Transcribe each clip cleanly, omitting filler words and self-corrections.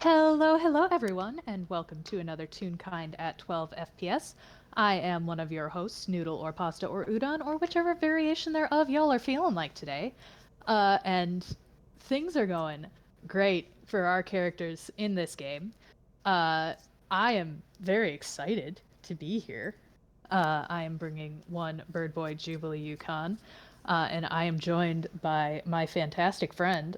Hello everyone, and welcome to another Toonkind at 12 FPS. I am one of your hosts, Noodle or Pasta or Udon, or whichever variation thereof y'all are feeling like today. And things are going great for our characters in this game. Uh, I am very excited to be here. I am bringing one Bird Boy Jubilee Yukon, and I am joined by my fantastic friend,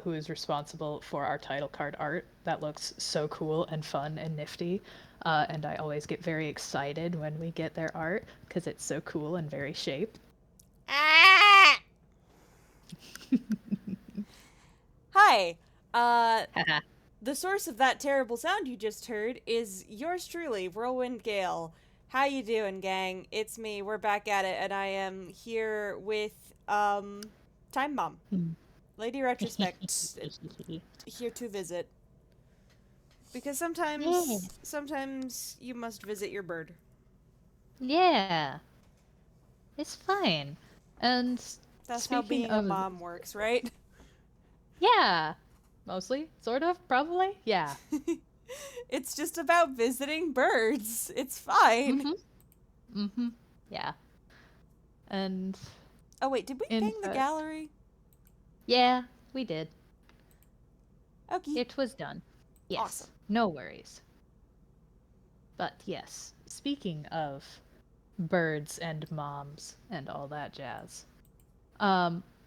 who is responsible for our title card art. That looks so cool and fun and nifty, and I always get very excited when we get their art because it's so cool and very shaped. Ah! Hi. Uh, Haha. the source of that terrible sound you just heard is yours truly, Whirlwind Gale. How you doing, gang? It's me. We're back at it, and I am here with Time Mom, Lady Retrospect, here to visit. Because Yeah. sometimes you must visit your bird. Yeah, it's fine. And That's how speaking being a of, mom works, right? yeah, mostly, sort of, probably, yeah. It's just about visiting birds. It's fine. Mm-hmm. Mm-hmm. Yeah. And Oh wait, did we in ping the fact, gallery? yeah, we did. Okay. It was done. Awesome. Yes, no worries. But yes, speaking of birds and moms and all that jazz.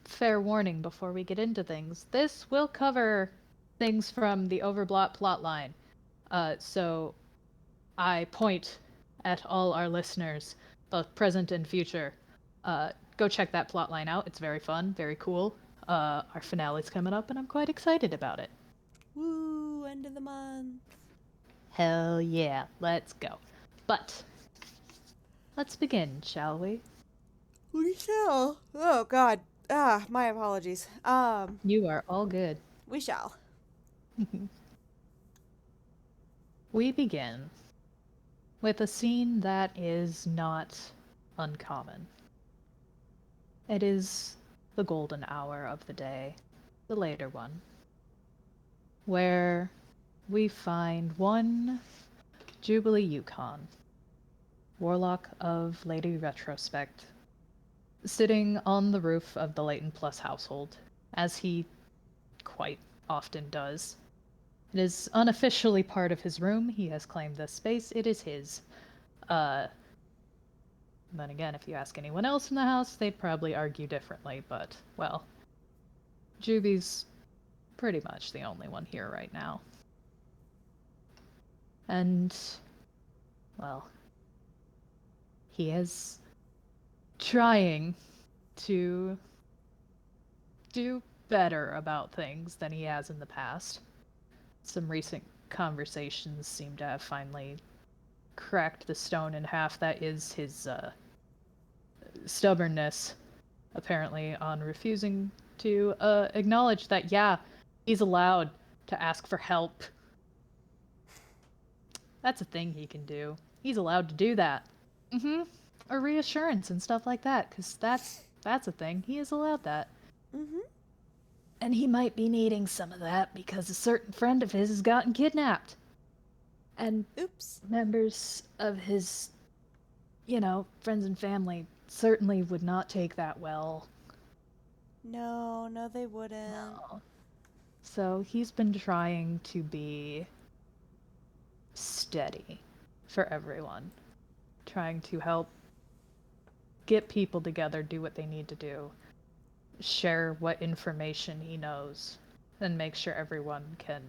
Fair warning before we get into things. This will cover things from the Overblot plotline. So I point at all our listeners, both present and future. Go check that plotline out. It's very fun, very cool. Our finale's coming up, and I'm quite excited about it. Woo, end of the month. Hell yeah, let's go. But let's begin, shall we? We shall. Oh god. My apologies. You are all good. We shall. We begin with a scene that is not uncommon. It is the golden hour of the day, the later one, where we find one Jubilee Yukon, Warlock of Lady Retrospect, sitting on the roof of the Leighton Plus household, as he quite often does. It is unofficially part of his room. He has claimed this space. It is his. Uh, then again, if you ask anyone else in the house, they'd probably argue differently, but, well, Juby's pretty much the only one here right now. And, well, he is trying to do better about things than he has in the past. Some recent conversations seem to have finally cracked the stone in half that is his stubbornness, apparently, on refusing to acknowledge that, yeah, he's allowed to ask for help. That's a thing he can do. He's allowed to do that. Mm-hmm. Or reassurance and stuff like that, because that's a thing. He is allowed that. Mm-hmm. And he might be needing some of that because a certain friend of his has gotten kidnapped. And Oops. members of his, friends and family certainly would not take that well. No, they wouldn't. No. So he's been trying to be steady for everyone, trying to help get people together, do what they need to do, share what information he knows, and make sure everyone can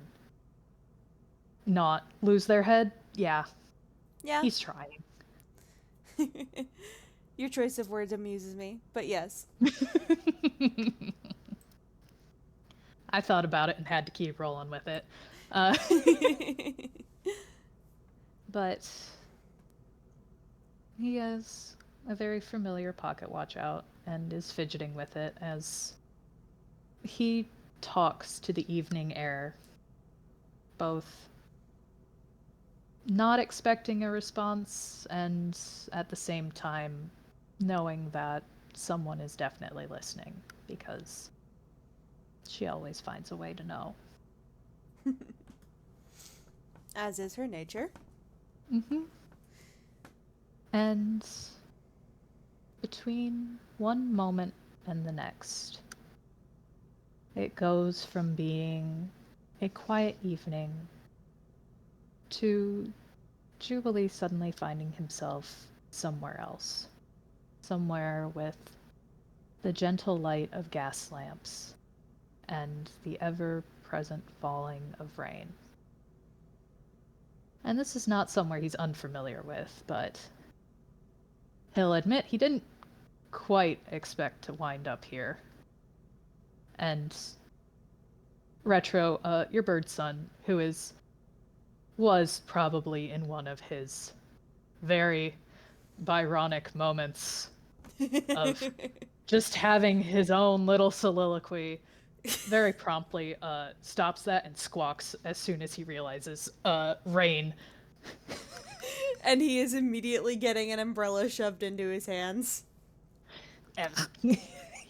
not lose their head. Yeah, Yeah. he's trying. Your choice of words amuses me, but yes. I thought about it and had to keep rolling with it. Uh, but he has a very familiar pocket watch out and is fidgeting with it as he talks to the evening air, both not expecting a response and at the same time knowing that someone is definitely listening because she always finds a way to know. As is her nature. Mm-hmm. And between one moment and the next, it goes from being a quiet evening to Jubilee suddenly finding himself somewhere else. Somewhere with the gentle light of gas lamps and the ever present falling of rain. And this is not somewhere he's unfamiliar with, but he'll admit he didn't quite expect to wind up here. And Retro, your bird son, was probably in one of his very Byronic moments of just having his own little soliloquy, very promptly stops that and squawks as soon as he realizes rain. And he is immediately getting an umbrella shoved into his hands. And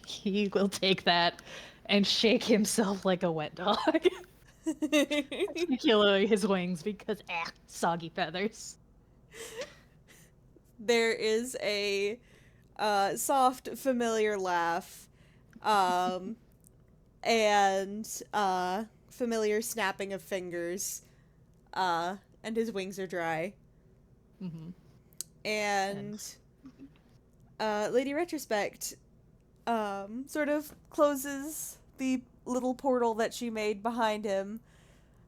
he will take that and shake himself like a wet dog. Particularly his wings, because soggy feathers. There is a soft, familiar laugh, and familiar snapping of fingers, and his wings are dry. Mm-hmm. And Lady Retrospect sort of closes the little portal that she made behind him,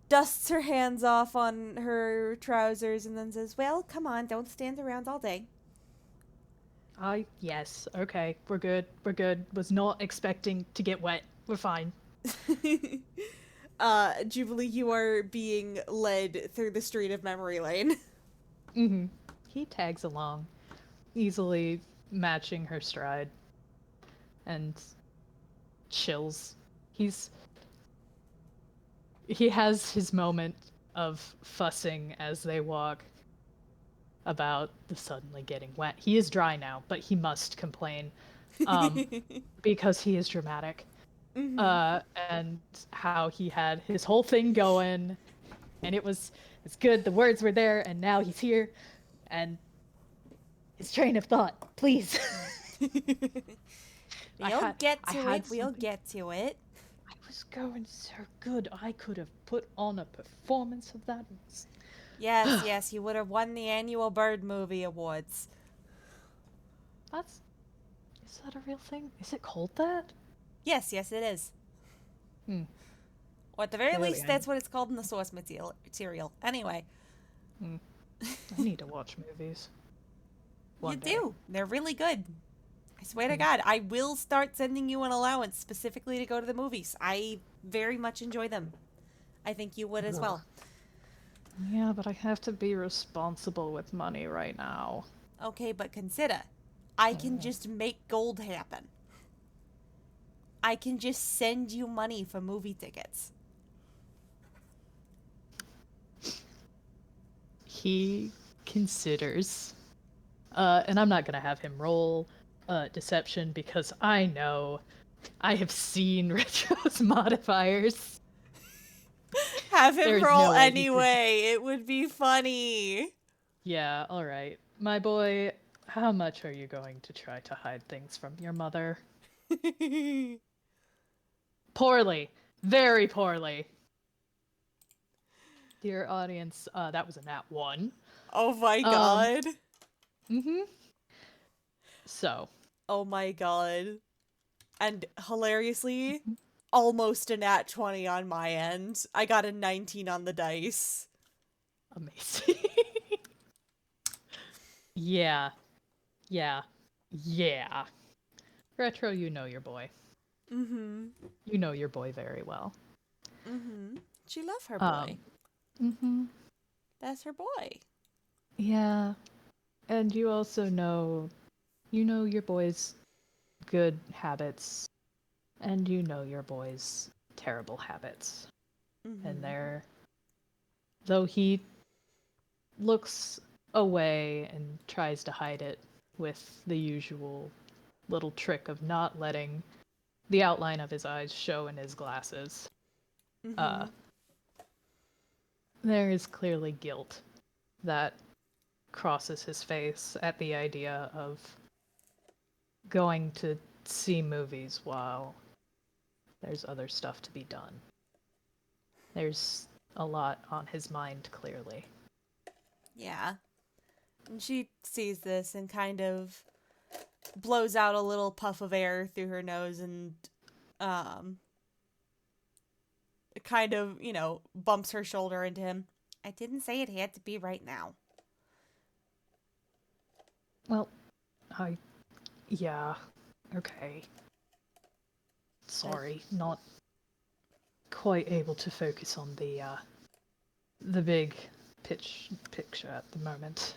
dusts her hands off on her trousers, and then says, "Well, come on, don't stand around all day." Yes, okay, we're good, Was not expecting to get wet. We're fine. Jubilee, you are being led through the street of memory lane. Mm-hmm. He tags along, easily matching her stride, and chills. He has his moment of fussing as they walk about the suddenly getting wet. He is dry now, but he must complain because he is dramatic. Mm-hmm. And how he had his whole thing going, and it's good. The words were there, and now he's here, and his train of thought, please. We'll get to it. We'll something. get to it. I was going so good. I could have put on a performance of that. Yes, yes, you would have won the annual Bird Movie Awards. Is that a real thing? Is it called that? Yes, yes, it is. Hmm. Or at the very Clearly, least, that's what it's called in the source material. Anyway. I need to watch movies. You do. They're really good. I swear to God, I will start sending you an allowance specifically to go to the movies. I very much enjoy them. I think you would as well. Yeah, but I have to be responsible with money right now. Okay, but consider, I can just make gold happen. I can just send you money for movie tickets. He considers, and I'm not gonna have him roll deception because I know I have seen Retro's modifiers. Have him There's roll no way anyway. It would be funny. Yeah, all right. My boy, how much are you going to try to hide things from your mother? Poorly. Very poorly. Dear audience, that was a nat 1. Oh my god. Mm-hmm. So. Oh my god. And hilariously, almost a nat 20 on my end. I got a 19 on the dice. Amazing. Yeah. Retro, you know your boy. Mm-hmm. You know your boy very well. Mm-hmm. She loved her boy. Mm-hmm. That's her boy. Yeah. And you also know your boy's good habits, and you know your boy's terrible habits. Mm-hmm. And though he looks away and tries to hide it with the usual little trick of not letting the outline of his eyes show in his glasses. Mm-hmm. There is clearly guilt that crosses his face at the idea of going to see movies while there's other stuff to be done. There's a lot on his mind, clearly. Yeah. And she sees this and kind of blows out a little puff of air through her nose and kind of, bumps her shoulder into him. I didn't say it had to be right now. Well, yeah, okay. Sorry, not quite able to focus on the big picture at the moment.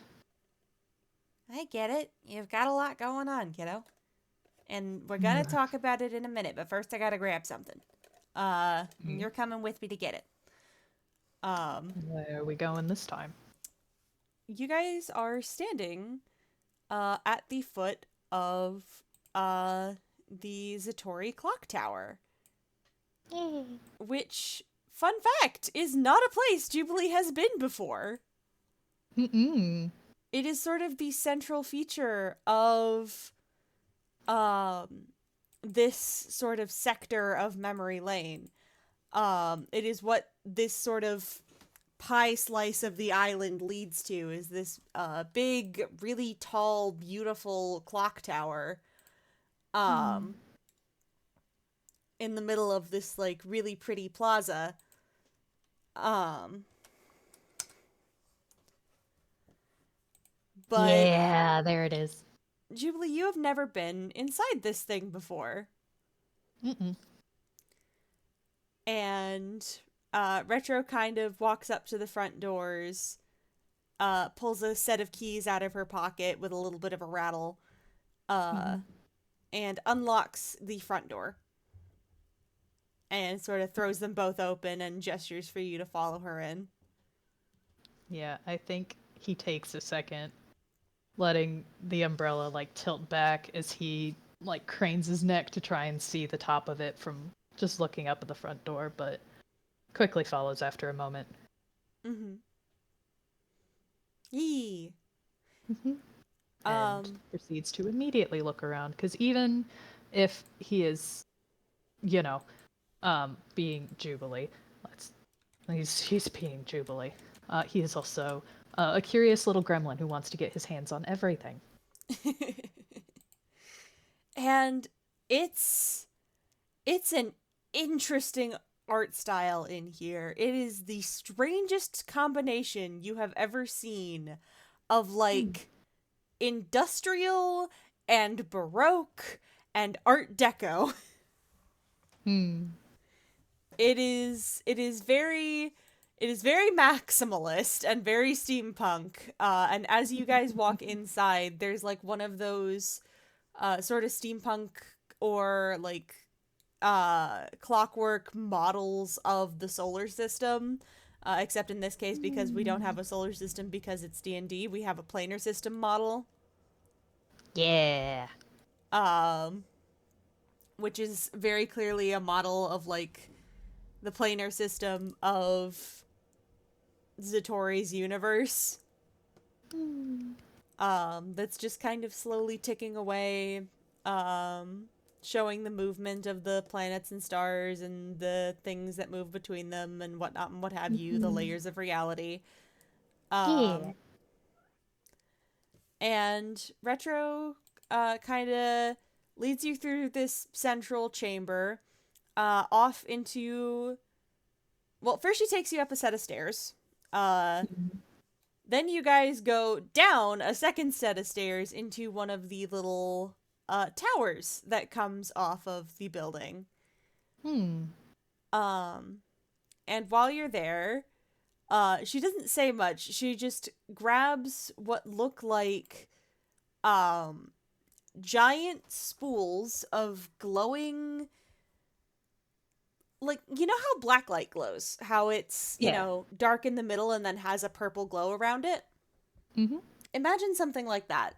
I get it. You've got a lot going on, kiddo. And we're gonna talk about it in a minute, but first I gotta grab something. You're coming with me to get it. Where are we going this time? You guys are standing at the foot of the Zatori clock tower. Which, fun fact, is not a place Jubilee has been before. Mm-mm. It is sort of the central feature of this sort of sector of Memory Lane. It is what this sort of pie slice of the island leads to, is this big, really tall, beautiful clock tower in the middle of this like really pretty plaza. But yeah, there it is. Jubilee, you have never been inside this thing before. Mm-mm. And Retro kind of walks up to the front doors, pulls a set of keys out of her pocket with a little bit of a rattle, and unlocks the front door. And sort of throws them both open and gestures for you to follow her in. Yeah, I think he takes a second, letting the umbrella like tilt back as he like cranes his neck to try and see the top of it from just looking up at the front door, but quickly follows after a moment. Yee. And proceeds to immediately look around, because even if he is, being Jubilee, he's being Jubilee. He is also a curious little gremlin who wants to get his hands on everything. And it's an interesting art style in here. It is the strangest combination you have ever seen of like industrial and Baroque and Art Deco. It is very maximalist and very steampunk. And as you guys walk inside, there's like one of those sort of steampunk or like clockwork models of the solar system. Except in this case, because we don't have a solar system because it's D&D, we have a planar system model. Yeah. Which is very clearly a model of like the planar system of Zatori's universe. That's just kind of slowly ticking away, showing the movement of the planets and stars and the things that move between them and whatnot and what have you, the layers of reality. And Retro kind of leads you through this central chamber, off into... Well, first she takes you up a set of stairs. Then you guys go down a second set of stairs into one of the little towers that comes off of the building. And while you're there, she doesn't say much. She just grabs what look like giant spools of glowing, like, you know how black light glows? How it's, dark in the middle and then has a purple glow around it? Imagine something like that.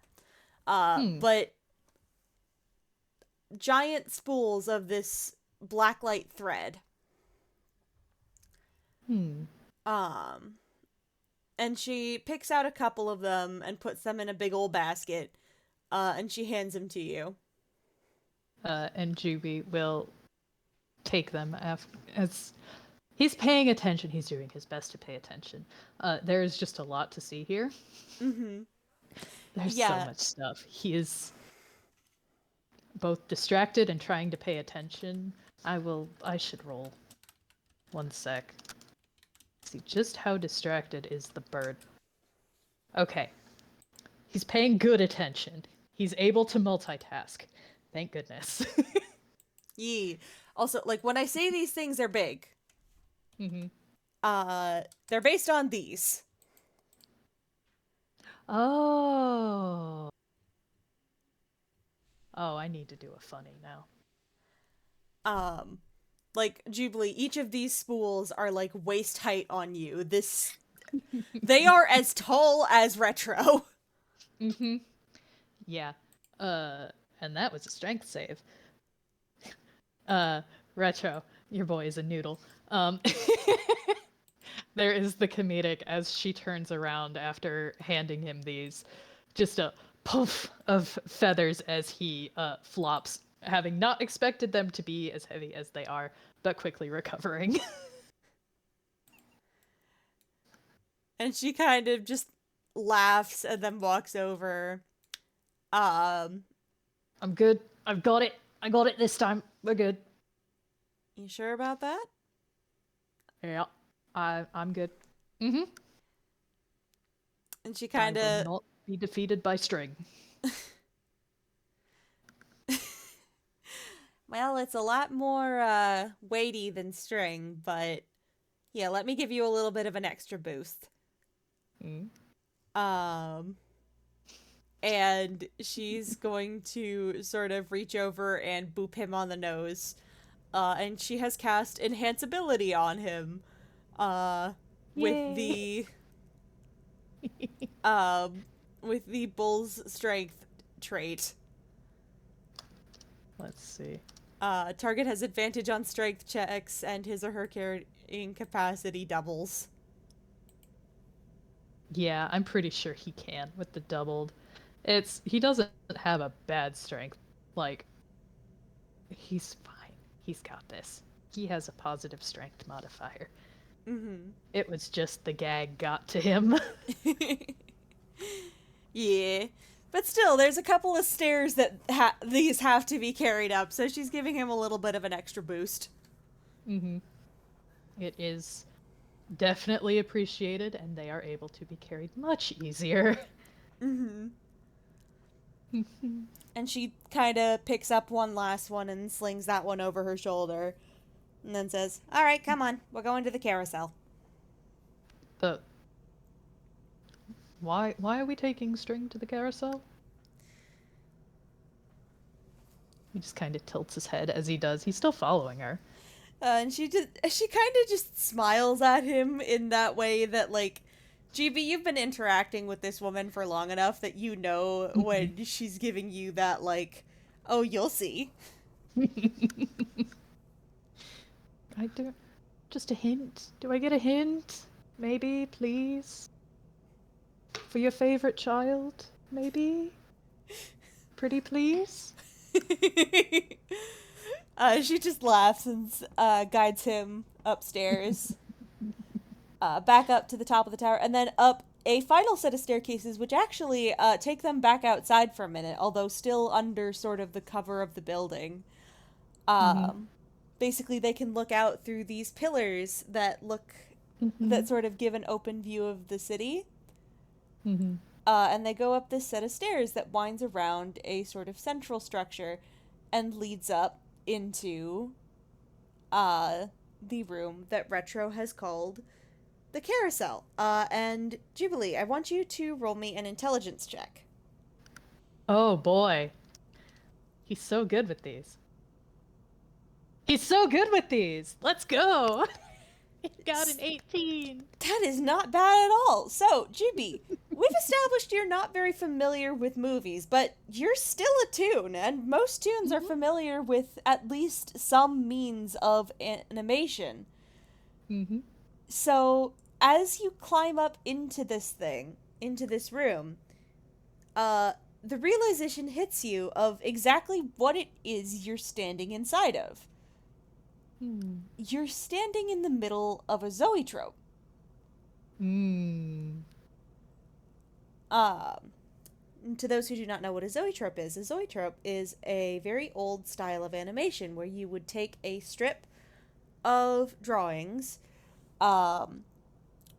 But giant spools of this black light thread. And she picks out a couple of them and puts them in a big old basket, and she hands them to you. And Juby will take them as he's paying attention. He's doing his best to pay attention. There is just a lot to see here. Mm-hmm. There's so much stuff. He is both distracted and trying to pay attention. I should roll. One sec. See just how distracted is the bird. Okay. He's paying good attention. He's able to multitask. Thank goodness. Yee. Also, like, when I say these things, they're big. Mm-hmm. They're based on these. Oh. Oh, I need to do a funny now. Like, Jubilee, each of these spools are, like, waist height on you. They are as tall as Retro. Mm-hmm. Yeah. And that was a strength save. Retro, your boy is a noodle. There is the comedic as she turns around after handing him these. Just a poof of feathers as he flops, having not expected them to be as heavy as they are, but quickly recovering. And she kind of just laughs and then walks over. I'm good. I've got it. I got it this time. We're good. You sure about that? Yeah. I'm good. Mm-hmm. And she kind of not be defeated by string. Well, it's a lot more weighty than string, but yeah, let me give you a little bit of an extra boost. And she's going to sort of reach over and boop him on the nose. And she has cast enhanceability on him. With the bull's strength trait. Let's see. Target has advantage on strength checks, and his or her carrying capacity doubles. Yeah, I'm pretty sure he can with the doubled. He doesn't have a bad strength. Like, he's fine. He's got this. He has a positive strength modifier. Mm-hmm. It was just the gag got to him. Yeah. But still, there's a couple of stairs that these have to be carried up, so she's giving him a little bit of an extra boost. Mm-hmm. It is definitely appreciated, and they are able to be carried much easier. Mm-hmm. And she kind of picks up one last one and slings that one over her shoulder. And then says, "All right, come on. We're going to the carousel." Why are we taking string to the carousel? He just kind of tilts his head as he does. He's still following her. And she kind of just smiles at him in that way that, like, GB, you've been interacting with this woman for long enough that you know when she's giving you that, like, oh, you'll see. I don't... Just a hint? Do I get a hint? Maybe, please? For your favorite child? Maybe? Pretty please? She just laughs and guides him upstairs. Back up to the top of the tower, and then up a final set of staircases, which actually take them back outside for a minute, although still under sort of the cover of the building. Basically, they can look out through these pillars that that sort of give an open view of the city. And they go up this set of stairs that winds around a sort of central structure and leads up into the room that Retro has called the carousel. And Jubilee, I want you to roll me an intelligence check. Oh boy. He's so good with these. He's so good with these! Let's go! He got an 18! That is not bad at all. So, GB, we've established you're not very familiar with movies, but you're still a toon, and most toons are familiar with at least some means of animation. So, as you climb up into this room, the realization hits you of exactly what it is you're standing inside of. You're standing in the middle of a zoetrope. To those who do not know what a zoetrope is a very old style of animation where you would take a strip of drawings,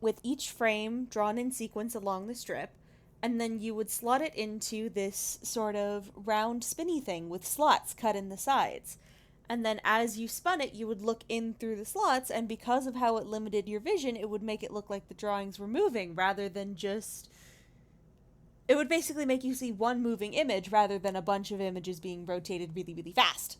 with each frame drawn in sequence along the strip, and then you would slot it into this sort of round spinny thing with slots cut in the sides. And then as you spun it, you would look in through the slots, and because of how it limited your vision, it would make it look like the drawings were moving rather than just... It would basically make you see one moving image rather than a bunch of images being rotated really, really fast.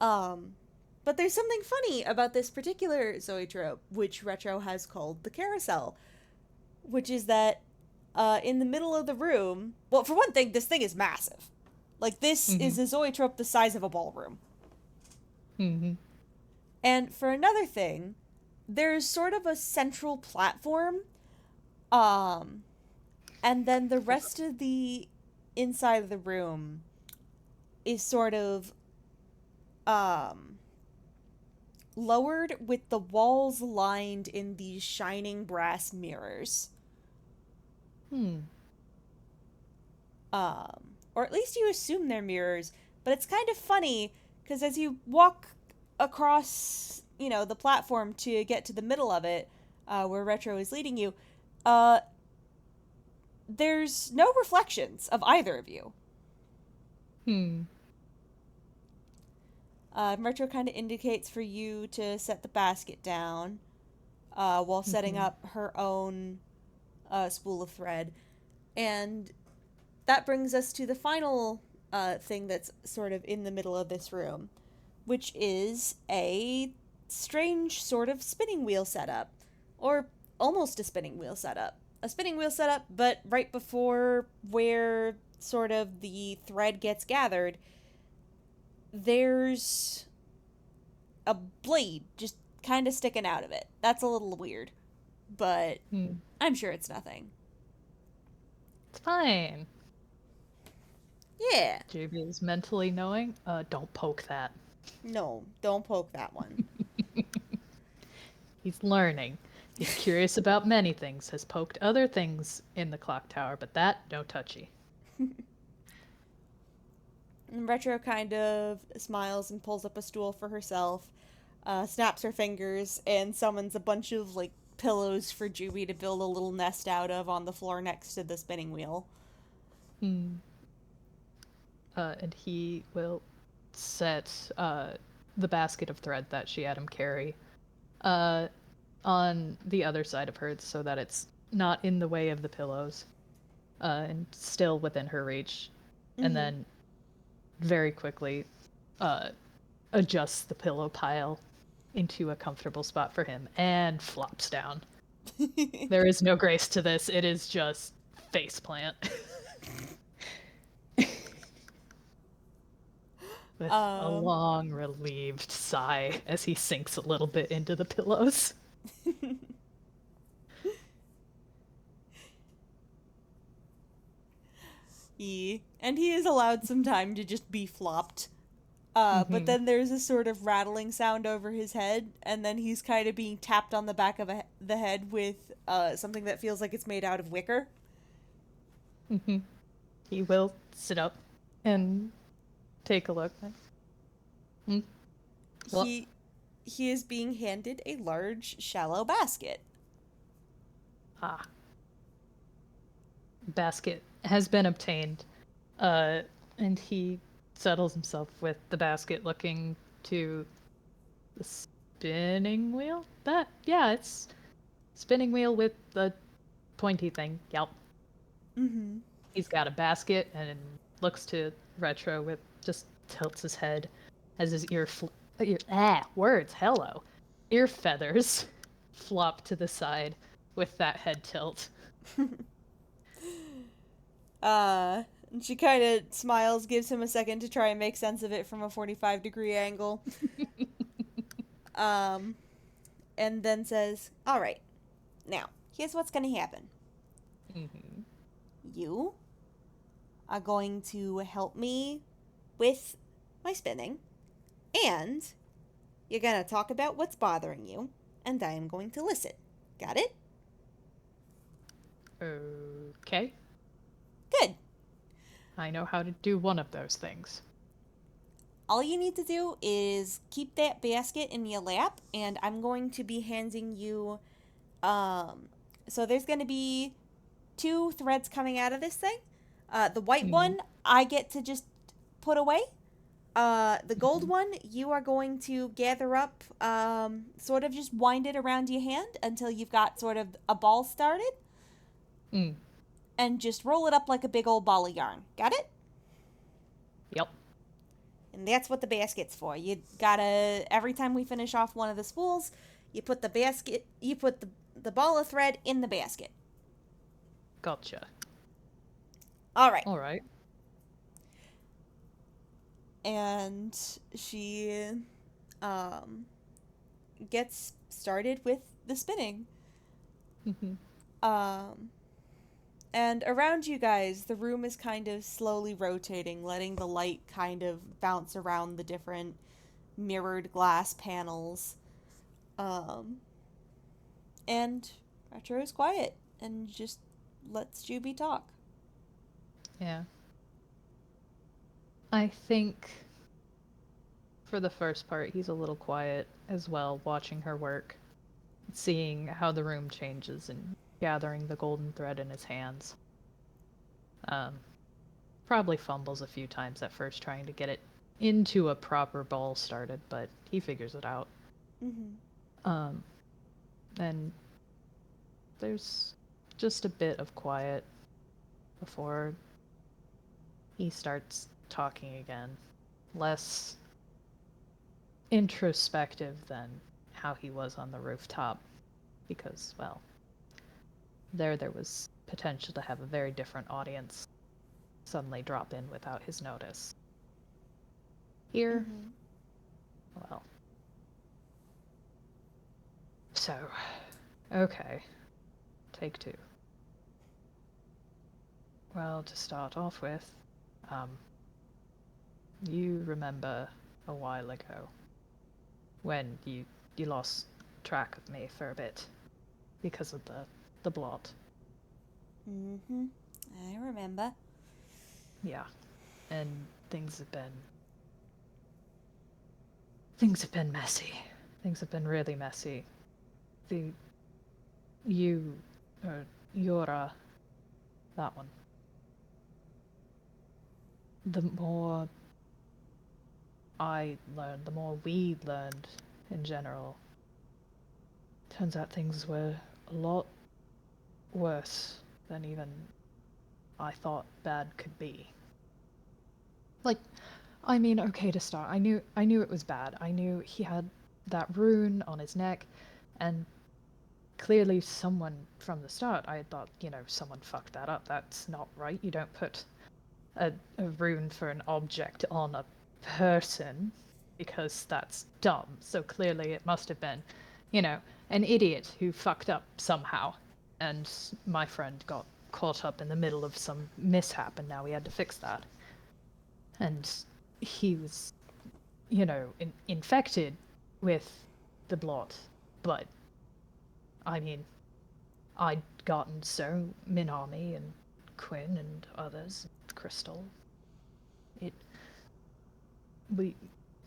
But there's something funny about this particular zoetrope, which Retro has called the carousel, which is that in the middle of the room... Well, for one thing, this thing is massive. Like, this is a zoetrope the size of a ballroom. And for another thing, there's sort of a central platform, and then the rest of the inside of the room is sort of lowered with the walls lined in these shining brass mirrors. Or at least you assume they're mirrors, but it's kind of funny, because as you walk across, the platform to get to the middle of it, where Retro is leading you, there's no reflections of either of you. Retro kind of indicates for you to set the basket down, while setting up her own spool of thread. And that brings us to the final thing that's sort of in the middle of this room, which is a strange sort of spinning wheel setup. Or almost a spinning wheel setup. A spinning wheel setup, but right before where sort of the thread gets gathered, there's a blade just kind of sticking out of it. That's a little weird, but I'm sure it's nothing. It's fine. Yeah. JB is mentally knowing, don't poke that. No, don't poke that one. He's learning. He's curious about many things, has poked other things in the clock tower, but that, no touchy. And Retro kind of smiles and pulls up a stool for herself, snaps her fingers, and summons a bunch of, pillows for Juby to build a little nest out of on the floor next to the spinning wheel. And he will set the basket of thread that she had him carry on the other side of her so that it's not in the way of the pillows and still within her reach. And then very quickly adjusts the pillow pile into a comfortable spot for him and flops down. There is no grace to this. It is just faceplant. With a long, relieved sigh as he sinks a little bit into the pillows. And he is allowed some time to just be flopped. But then there's a sort of rattling sound over his head, and then he's kind of being tapped on the back of the head with something that feels like it's made out of wicker. He will sit up and take a look. Well, He is being handed a large, shallow basket. Basket has been obtained, and he settles himself with the basket, looking to the spinning wheel. It's spinning wheel with the pointy thing. Yep. He's got a basket and looks to Retro with just tilts his head as his ear feathers flop to the side with that head tilt. And she kind of smiles, gives him a second to try and make sense of it from a 45-degree angle. and then says, "All right, now, here's what's going to happen. Mm-hmm. You are going to help me with my spinning, and you're going to talk about what's bothering you, and I am going to listen. Got it? Okay. Good. I know how to do one of those things. All you need to do is keep that basket in your lap, and I'm going to be handing you, so there's going to be two threads coming out of this thing. The white Mm-hmm. one, I get to just put away. The gold one, you are going to gather up, sort of just wind it around your hand until you've got sort of a ball started, Mm. and just roll it up like a big old ball of yarn. Got it? Yep. And that's what the basket's for. You gotta, every time we finish off one of the spools, you put the ball of thread in the basket. Gotcha. All right. All right. And she, um, gets started with the spinning. Mm-hmm. Um, and around you guys, the room is kind of slowly rotating, letting the light kind of bounce around the different mirrored glass panels. Um, and Retro is quiet and just lets Juby talk. Yeah. I think for the first part, he's a little quiet as well, watching her work, seeing how the room changes and gathering the golden thread in his hands. Um, Probably fumbles a few times at first trying to get it into a proper ball started, but he figures it out. Mm-hmm. Um, and there's just a bit of quiet before he starts talking again. Less introspective than how he was on the rooftop, because, well, there was potential to have a very different audience suddenly drop in without his notice. Here, Mm-hmm. well, so, okay, take two. Well, to start off with, um, you remember a while ago when you lost track of me for a bit because of the blot. Mm-hmm. I remember. Yeah, and things have been messy. Things have been really messy. The you Yura, that one. The more I learned, the more we learned in general. Turns out things were a lot worse than even I thought bad could be. Like, I mean, okay to start. I knew it was bad. I knew he had that rune on his neck, and clearly someone from the start, I thought, someone fucked that up. That's not right. You don't put a rune for an object on a person because that's dumb. So clearly it must have been, an idiot who fucked up somehow. And my friend got caught up in the middle of some mishap, and now we had to fix that. And he was, infected with the blot. But, I mean, I'd gotten so Minami and Quinn and others, Crystal. It we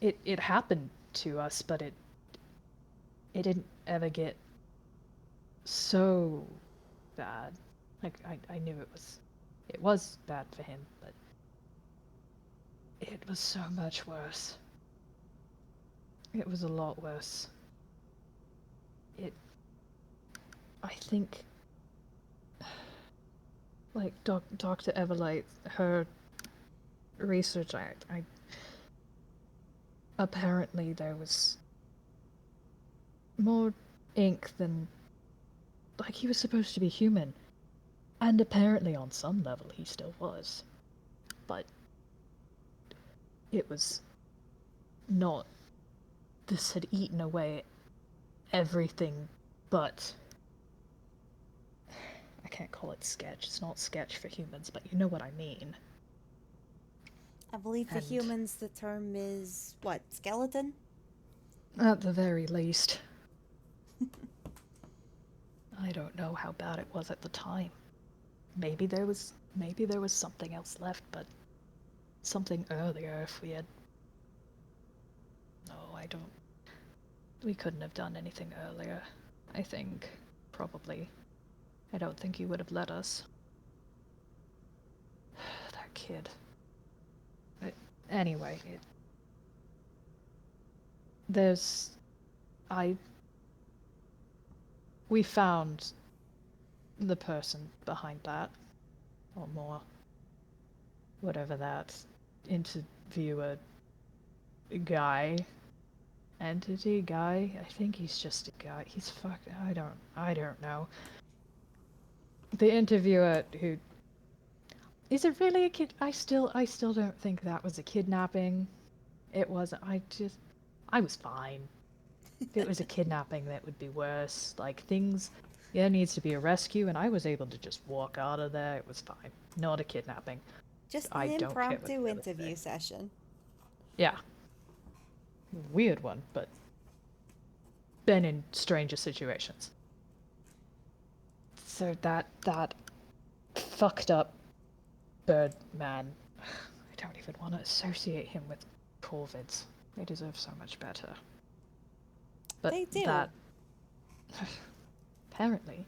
it happened to us, but it didn't ever get so bad. Like I knew it was bad for him, but it was so much worse. It was a lot worse. It I think like Dr. Everlight, her research, I apparently there was more ink than, like, he was supposed to be human, and apparently on some level he still was, but it was not. This had eaten away everything but... I can't call it sketch. It's not sketch for humans, but you know what I mean. I believe for And humans the term is, what, skeleton? at the very least. I don't know how bad it was at the time. Maybe there was something else left, but something earlier if we had... No, I don't... We couldn't have done anything earlier. I think, probably. I don't think you would have let us. That kid. But anyway, we found the person behind that, or more, whatever that interviewer entity guy. I think he's just a guy. He's fucking... I don't know. The interviewer who... Is it really a kid? I still don't think that was a kidnapping. It wasn't. I was fine. If it was a kidnapping, that would be worse. Like, things... There needs to be a rescue, and I was able to just walk out of there. It was fine. Not a kidnapping. Just I an don't care what impromptu the others interview say. session. Yeah. Weird one, but been in stranger situations. So that fucked up bird man, I don't even want to associate him with corvids. They deserve so much better. But They do. that... apparently,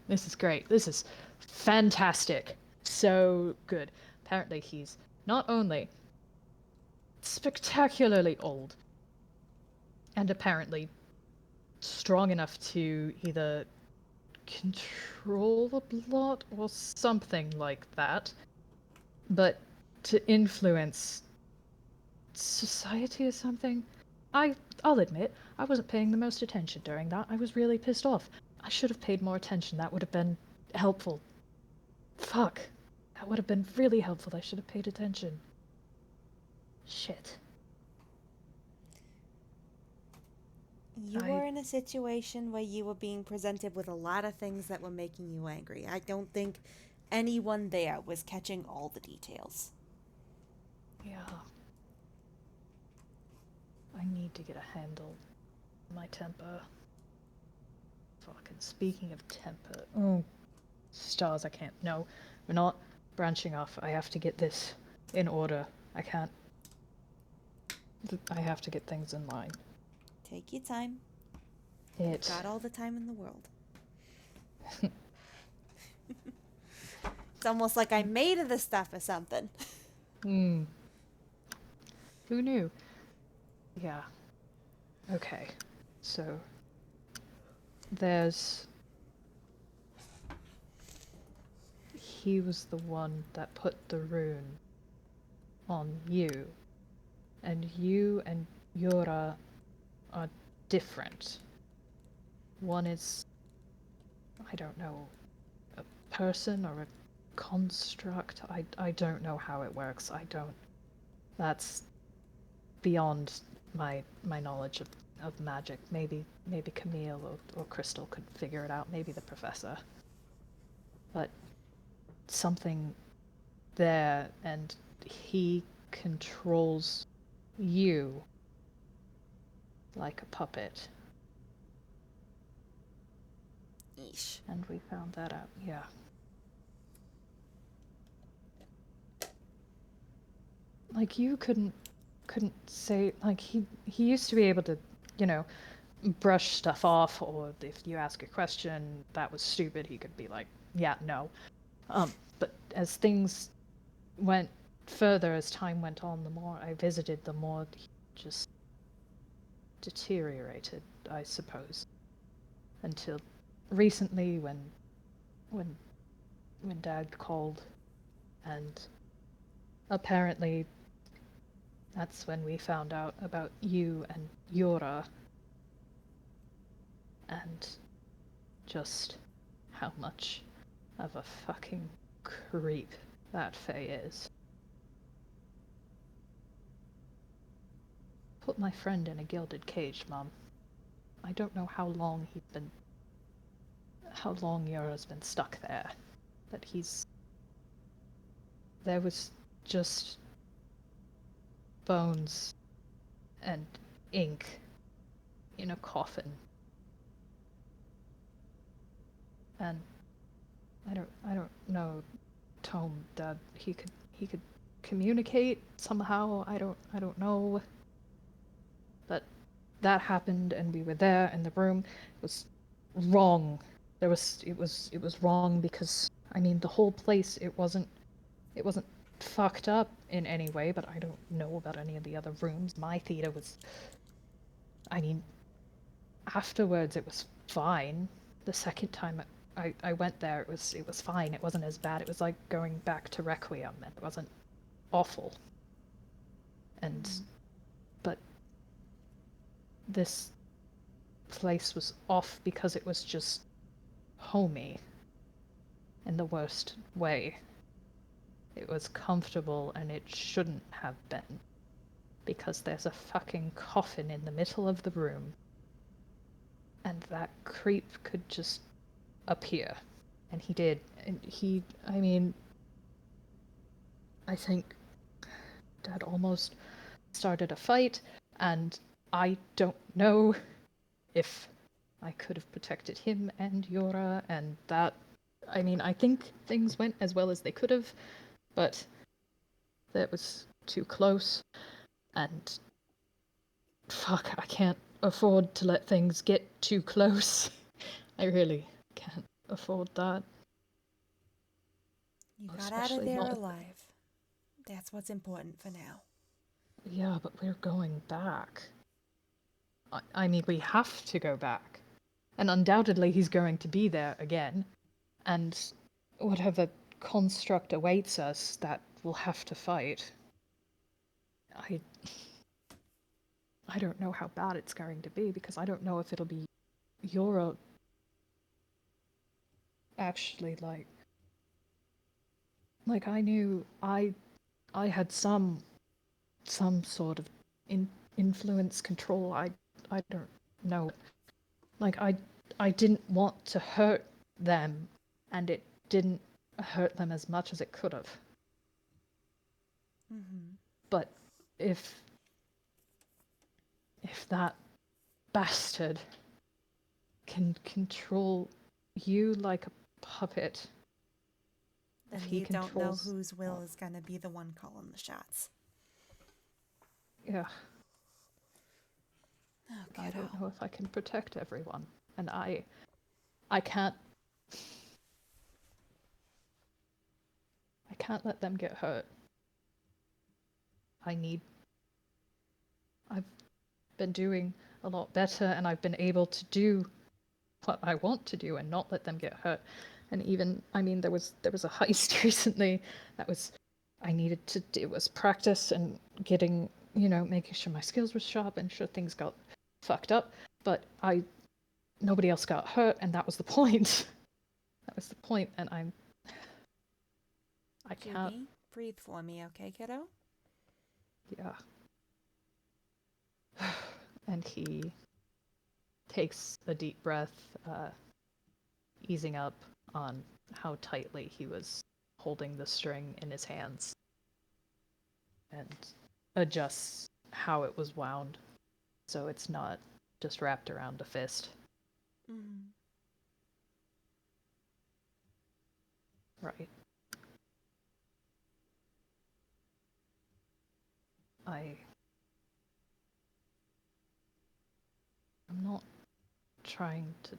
this is great. This is fantastic. So good. Apparently he's not only spectacularly old, and apparently strong enough to either control the plot or something like that, but to influence society or something. I'll admit, I wasn't paying the most attention during that. I was really pissed off. I should have paid more attention. That would have been helpful. Fuck. That would have been really helpful. I should have paid attention. Shit. You were in a situation where you were being presented with a lot of things that were making you angry. I don't think anyone there was catching all the details. Yeah. I need to get a handle on my temper. Fucking speaking of temper. Oh, stars, I can't. No, we're not branching off. I have to get this in order. I can't. I have to get things in line. Take your time. It... Got all the time in the world. It's almost like I'm made of this stuff or something. Hmm. Who knew? Yeah. Okay. So there's... He was the one that put the rune on you. And you and Yura are different. One is, I don't know, a person or a construct. I don't know how it works. That's beyond my knowledge of magic. Maybe Camille or Crystal could figure it out. Maybe the professor. But something there, and he controls you like a puppet. Yeesh. And we found that out, yeah. Like, you couldn't say, like, he used to be able to, you know, brush stuff off, or if you ask a question that was stupid, he could be like, yeah, no. But as things went further, as time went on, the more I visited, the more he just deteriorated, I suppose. Until recently, when Dad called, and apparently that's when we found out about you and Yura, and just how much of a fucking creep that Faye is. Put my friend in a gilded cage, Mum. don't know how long Yura's been stuck there. But there was just bones and ink in a coffin. And I don't know, Tome, that he could communicate somehow. I don't know. But that happened, and we were there in the room. It was wrong. It was wrong because I mean the whole place, it wasn't fucked up in any way, but I don't know about any of the other rooms. My theater was, I mean, afterwards it was fine. The second time I went there, it was fine. It wasn't as bad. It was like going back to Requiem, and it wasn't awful. And but this place was off because it was just homey in the worst way. It was comfortable, and it shouldn't have been, because there's a fucking coffin in the middle of the room, and that creep could just appear. And he did. And I mean, I think Dad almost started a fight, and I don't know if I could have protected him and Yora, and that, I mean, I think things went as well as they could have, but that was too close, and fuck, I can't afford to let things get too close. I really can't afford that. You got out of Especially there not. alive. That's what's important for now. Yeah, but we're going back. I mean, we have to go back. And undoubtedly he's going to be there again. And whatever construct awaits us, that we'll have to fight. I don't know how bad it's going to be, because I don't know if it'll be Euro actually, like I knew I had some sort of influence control. I don't know. Like I didn't want to hurt them, and it didn't hurt them as much as it could have. But if that bastard can control you like a puppet, Then if he you don't know controls, whose will is gonna be the one calling the shots. yeah, Oh, I kiddo. don't know if I can protect everyone, and I can't. I can't let them get hurt. I've been doing a lot better, and I've been able to do what I want to do and not let them get hurt. And even, I mean, there was a heist recently that was, it was practice and getting, making sure my skills were sharp and sure things got fucked up, but nobody else got hurt, and that was the point. That was the point, and I can't. Juby, breathe for me, okay, kiddo? Yeah. And he takes a deep breath, easing up on how tightly he was holding the string in his hands, and adjusts how it was wound so it's not just wrapped around a fist. Right. I'm not trying to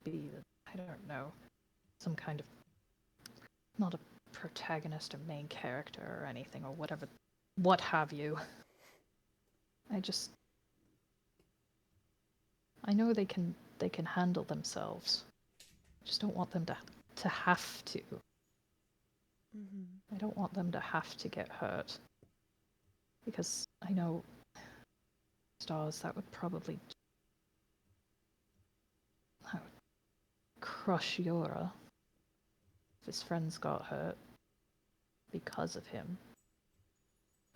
be, I don't know, some kind of, not a protagonist or main character or anything, or whatever, what have you. I know they can handle themselves. I just don't want them to have to. I don't want them to have to get hurt. Because I know stars, that would crush Yora if his friends got hurt because of him.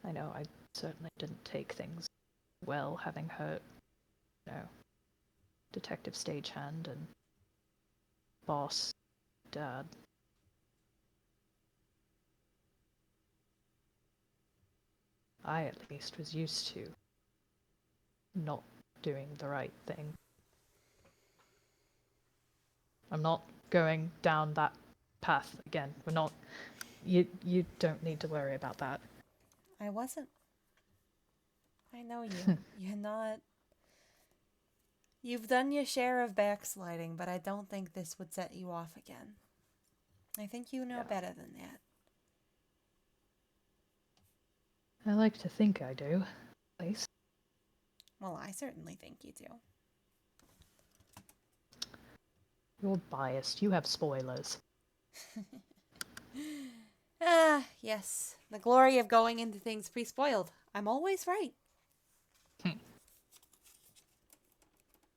I know I certainly didn't take things well, having hurt, Detective Stagehand and Boss Dad. I at least was used to not doing the right thing. I'm not going down that path again. We're not. You don't need to worry about that. I wasn't. I know you. You're not. You've done your share of backsliding, but I don't think this would set you off again. I think you know better than that. I like to think I do, at least. Well, I certainly think you do. You're biased. You have spoilers. Ah, yes. The glory of going into things pre-spoiled. I'm always right.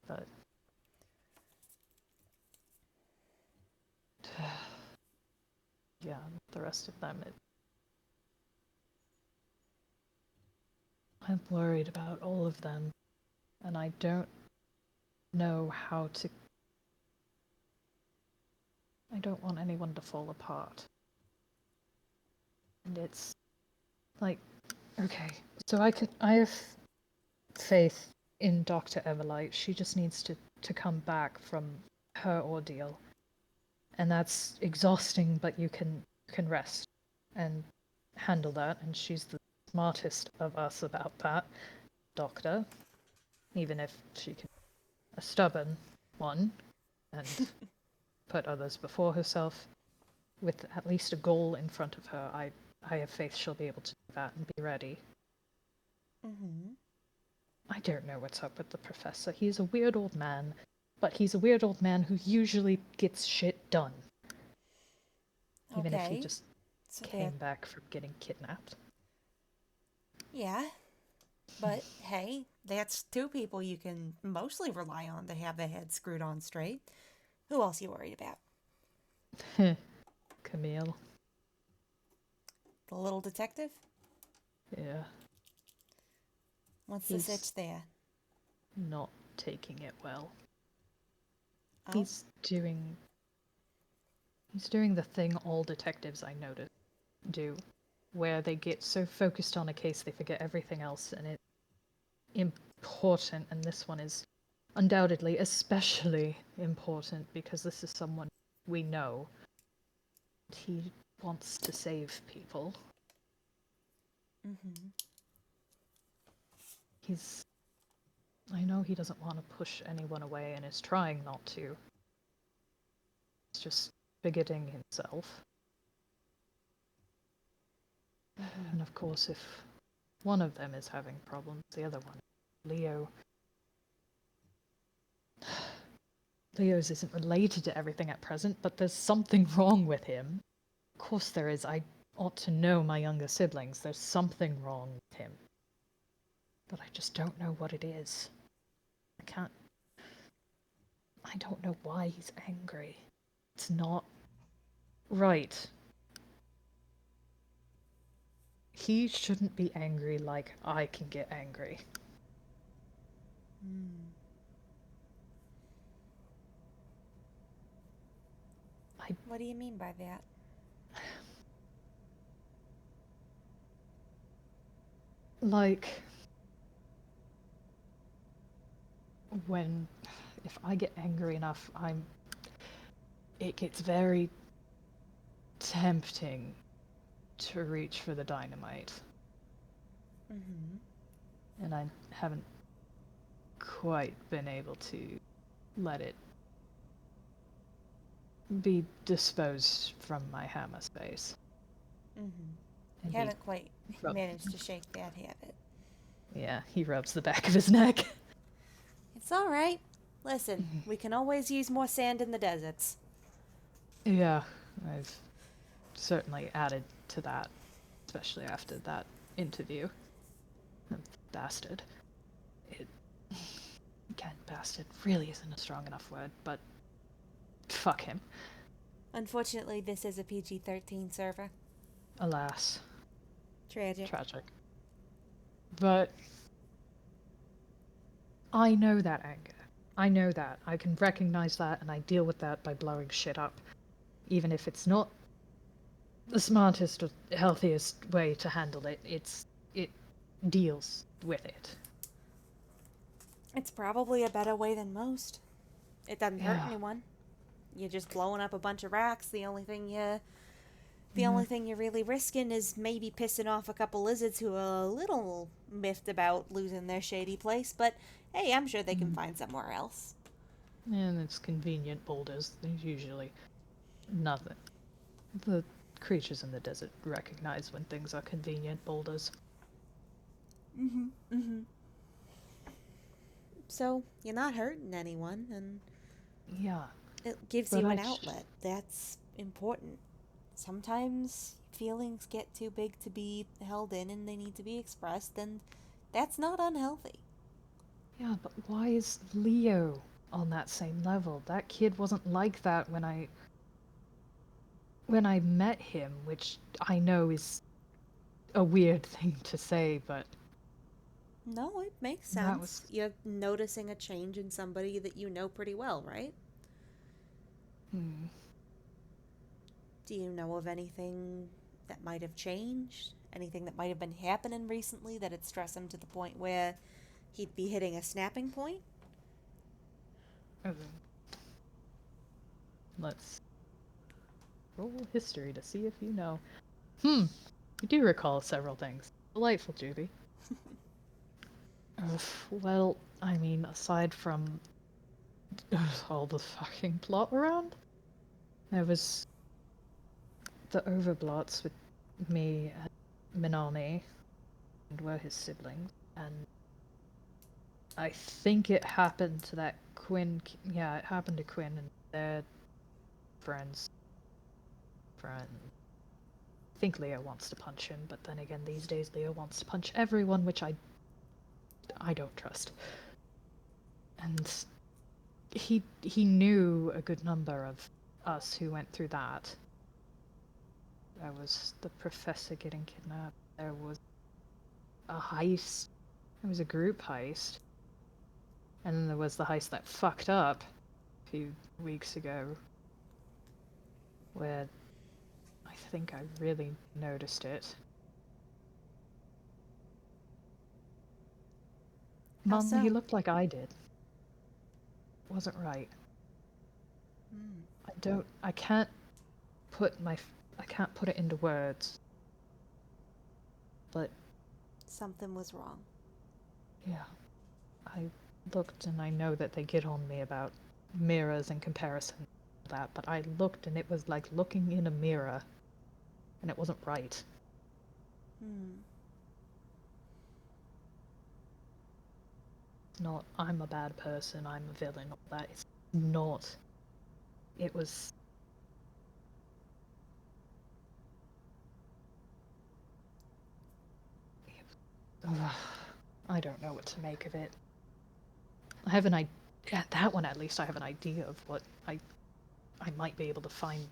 But yeah, the rest of them, I'm worried about all of them, and I don't know how to. I don't want anyone to fall apart. And it's like, okay, so I have faith in Dr. Everlight. She just needs to come back from her ordeal. And that's exhausting, but you can rest and handle that, and she's the smartest of us about that, Doctor. Even if she can be a stubborn one and put others before herself, with at least a goal in front of her, I have faith she'll be able to do that and be ready. Mm-hmm. I don't know what's up with the professor. He's a weird old man, but he's a weird old man who usually gets shit done. Even if he just came back from getting kidnapped. Yeah, but hey, that's two people you can mostly rely on to have their heads screwed on straight. Who else you worried about? Camille. The little detective? Yeah. What's the sitch there? Not taking it well. Oh. He's doing the thing all detectives I notice do, where they get so focused on a case they forget everything else, and it's important, and this one is undoubtedly especially important because this is someone we know. He wants to save people. Mm-hmm. I know he doesn't want to push anyone away and is trying not to. He's just forgetting himself. Mm-hmm. And of course, if one of them is having problems, the other one, Leo's isn't related to everything at present, but there's something wrong with him. Of course there is. I ought to know my younger siblings. There's something wrong with him. But I just don't know what it is. I don't know why he's angry. It's not right. He shouldn't be angry like I can get angry. What do you mean by that? Like, if I get angry enough, it gets very tempting to reach for the dynamite. Mm-hmm. And I haven't quite been able to let it be disposed from my hammer space. Mm-hmm. You haven't quite managed to shake that habit. Yeah, he rubs the back of his neck. It's all right. Listen, we can always use more sand in the deserts. Yeah, I've certainly added to that, especially after that interview. Bastard. Again, bastard really isn't a strong enough word, but fuck him. Unfortunately, this is a PG-13 server. Alas. Tragic. But I know that anger. I know that. I can recognize that, and I deal with that by blowing shit up. Even if it's not the smartest or healthiest way to handle it, it deals with it. It's probably a better way than most. It doesn't hurt Yeah. anyone. You're just blowing up a bunch of racks. The Yeah. only thing you're really risking is maybe pissing off a couple lizards who are a little miffed about losing their shady place, but hey, I'm sure they can find somewhere else. And it's convenient boulders. There's usually nothing. The creatures in the desert recognize when things are convenient boulders. So, you're not hurting anyone, and Yeah, it gives but you an outlet. That's important. Sometimes feelings get too big to be held in and they need to be expressed, and that's not unhealthy. yeah, but why is Leo on that same level? That kid wasn't like that when I met him, which I know is a weird thing to say, but No, it makes that sense. was You're noticing a change in somebody that you know pretty well, right? hmm, Do you know of anything that might have changed? Anything that might have been happening recently that'd stress him to the point where he'd be hitting a snapping point? uh, let's roll history to see if you know. You do recall several things. Delightful, Juby. Well, I mean, aside from all the fucking plot around, there was the Overblots with me and Minami, and were his siblings, and I think it happened to that Quinn. Yeah, it happened to Quinn and their friends. Friend. I think Leo wants to punch him, but then again, these days Leo wants to punch everyone, which I don't trust. And he knew a good number of us who went through that. There was the professor getting kidnapped. There was a heist. There was a group heist. And then there was the heist that fucked up a few weeks ago, where I think I really noticed it. How Mum, he so? looked like I did. Wasn't right. Hmm. I can't I can't put it into words, but Something was wrong. yeah, I looked and I know that they get on me about mirrors and comparison and all that, but I looked and it was like looking in a mirror and it wasn't right. Hmm. It's not I'm a bad person, I'm a villain, all that. It's not. It was ugh, I don't know what to make of it. I have an idea. That one, at least, I have an idea of what I might be able to find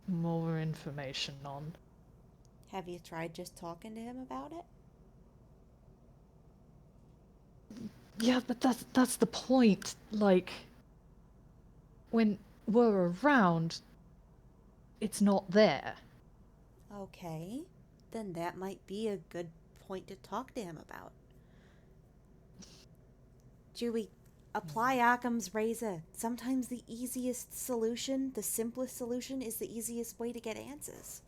more information on. Have you tried just talking to him about it? Yeah, but that's the point. Like when we're around, it's not there. Okay. Then that might be a good point to talk to him about. Julie, apply Occam's razor. Sometimes the easiest solution, the simplest solution, is the easiest way to get answers.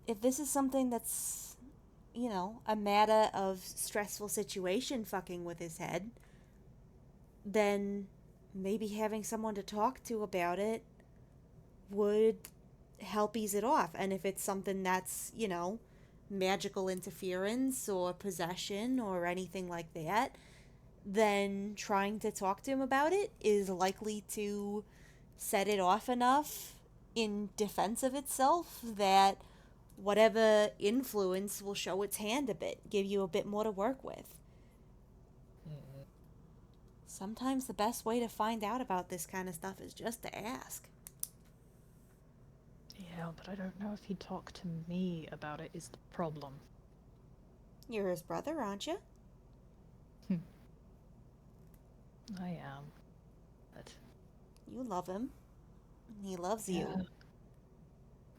If this is something that's, a matter of stressful situation fucking with his head, then maybe having someone to talk to about it would help ease it off. And if it's something that's, magical interference or possession or anything like that, then trying to talk to him about it is likely to set it off enough in defense of itself that whatever influence will show its hand a bit, give you a bit more to work with. Sometimes the best way to find out about this kind of stuff is just to ask. Yeah, but I don't know if he'd talk to me about it is the problem. You're his brother, aren't you? I am. But You love him. He loves yeah. you.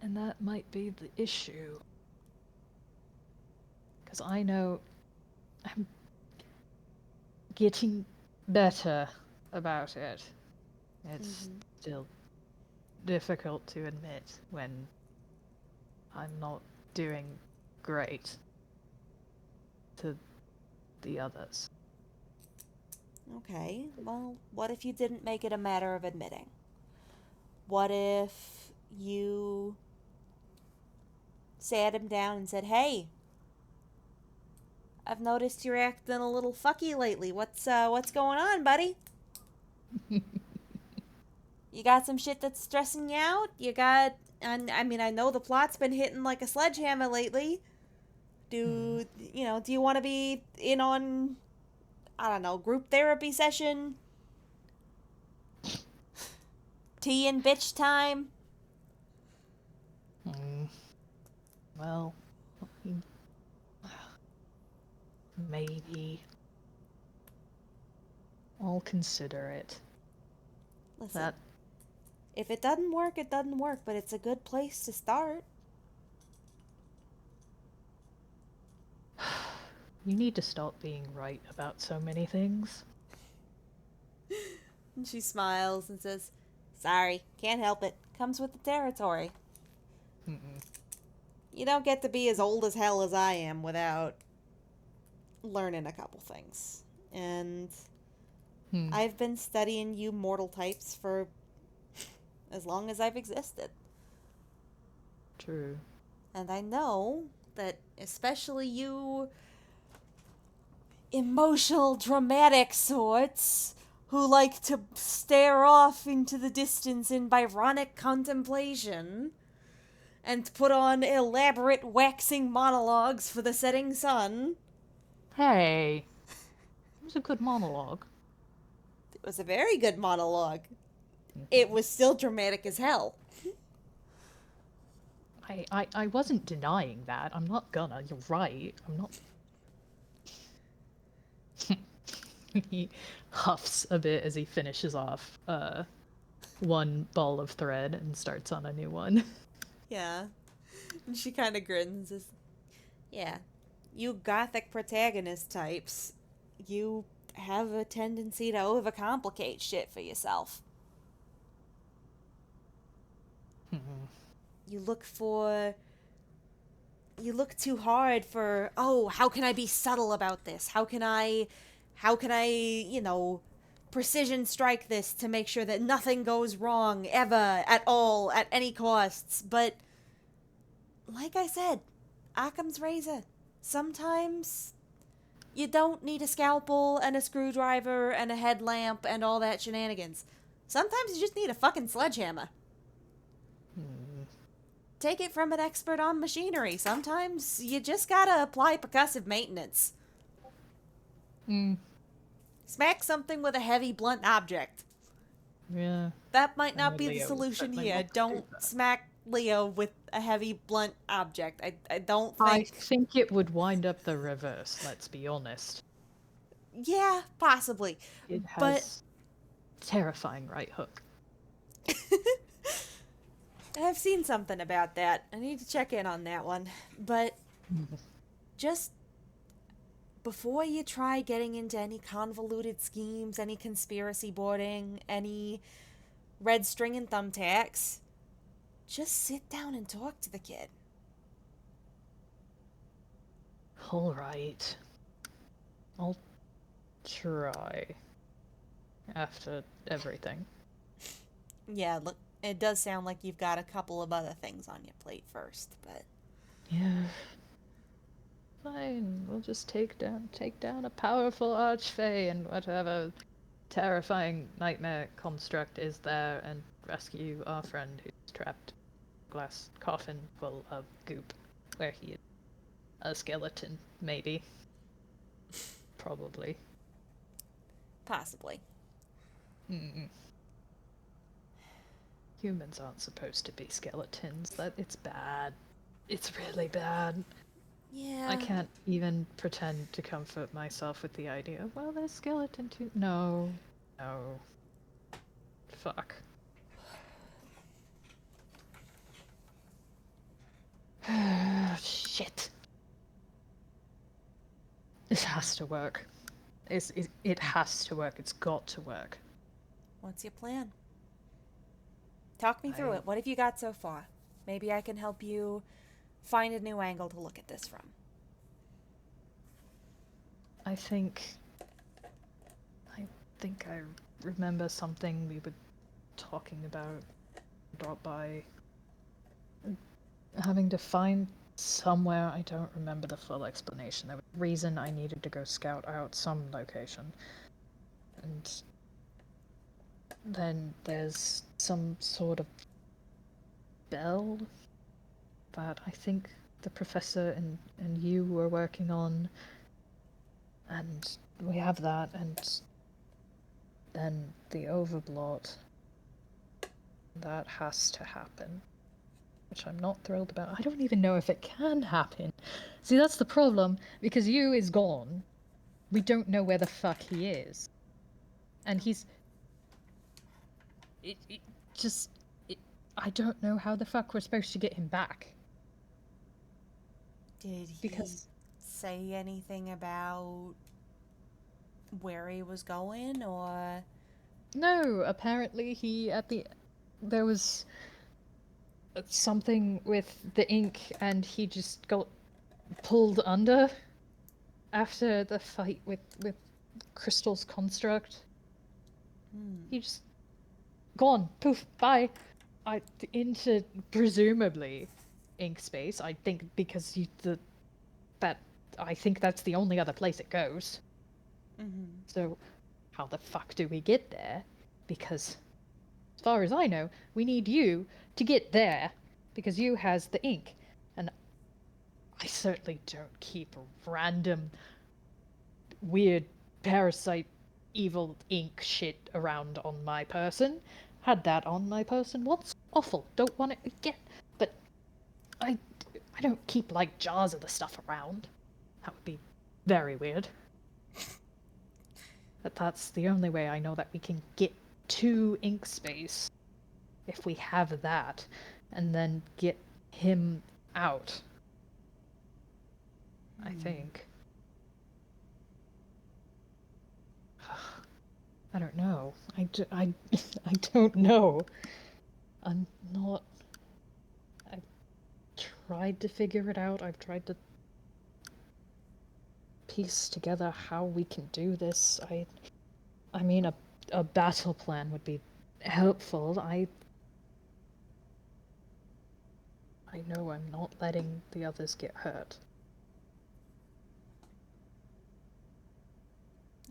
And that might be the issue. Because I know I'm getting better about it. It's still difficult to admit when I'm not doing great to the others. Okay, well, what if you didn't make it a matter of admitting? What if you sat him down and said, "Hey, I've noticed you're acting a little fucky lately. What's going on, buddy? You got some shit that's stressing you out? You got, and I mean, I know the plot's been hitting like a sledgehammer lately. Do you want to be in on, I don't know, group therapy session? Tea and bitch time?" Mm, well, maybe I'll consider it. Listen, That if it doesn't work, it doesn't work, but it's a good place to start. you need to stop being right about so many things. And she smiles and says, "Sorry, can't help it. Comes with the territory. Mm-mm. You don't get to be as old as hell as I am without learning a couple things. And Hmm. I've been studying you mortal types for as long as I've existed. True. And I know that especially you emotional, dramatic sorts who like to stare off into the distance in Byronic contemplation and put on elaborate waxing monologues for the setting sun. Hey, it was a good monologue. It was a very good monologue. It was still dramatic as hell. I wasn't denying that. I'm not gonna. You're right. I'm not. He huffs a bit as he finishes off one ball of thread and starts on a new one. Yeah. And she kind of grins and says, "Yeah, you gothic protagonist types, you have a tendency to overcomplicate shit for yourself. You look for. You look too hard for, oh, how can I be subtle about this? How can I, precision strike this to make sure that nothing goes wrong ever, at all, at any costs? But, like I said, Occam's razor. Sometimes you don't need a scalpel and a screwdriver and a headlamp and all that shenanigans. Sometimes you just need a fucking sledgehammer. Take it from an expert on machinery. Sometimes you just gotta apply percussive maintenance. Mm, Smack something with a heavy, blunt object. yeah. That might I not know be the Leo would solution certainly here. want to do Don't that. smack Leo with a heavy, blunt object. I don't I think. think it would wind up the reverse, let's be honest. Yeah, possibly. It But has terrifying right hook. I've seen something about that. I need to check in on that one. But just before you try getting into any convoluted schemes, any conspiracy boarding, any red string and thumbtacks, just sit down and talk to the kid. All right. I'll try. After everything. Yeah, look, it does sound like you've got a couple of other things on your plate first, but Yeah. Fine. We'll just take down a powerful archfey and whatever terrifying nightmare construct is there and rescue our friend who's trapped in a glass coffin full of goop where he is a skeleton, maybe. Probably. possibly. Mm-mm. Humans aren't supposed to be skeletons. It's bad. It's really bad. Yeah. I can't even pretend to comfort myself with the idea of, well, there's skeleton too. No. No. Fuck. Shit. This has to work. It has to work. It's got to work. What's your plan? Talk me through it. What have you got so far? Maybe I can help you find a new angle to look at this from. I think I remember something we were talking about. Brought by having to find somewhere. I don't remember the full explanation. There was a reason I needed to go scout out some location. And then there's some sort of bell that I think the professor and you were working on. And we have that, and then the Overblot. That has to happen. Which I'm not thrilled about. I don't even know if it can happen. See, that's the problem, because Yuu is gone. We don't know where the fuck he is. And he's... I don't know how the fuck we're supposed to get him back. Did he say anything about where he was going, or... No, apparently there was something with the ink, and he just got pulled under after the fight with Crystal's construct. He just gone, poof, bye. Into presumably ink space. I think because I think that's the only other place it goes. So how the fuck do we get there? Because as far as I know, we need you to get there, because you has the ink, and I certainly don't keep random weird parasite evil ink shit around on my person. Had that on my person once. Awful. Don't want it again. But I don't keep like jars of the stuff around. That would be very weird. But that's the only way I know that we can get to ink space, if we have that, and then get him out. I think. I don't know. I don't know. I'm not... I've tried to figure it out. I've tried to piece together how we can do this. I mean, a battle plan would be helpful. I know I'm not letting the others get hurt.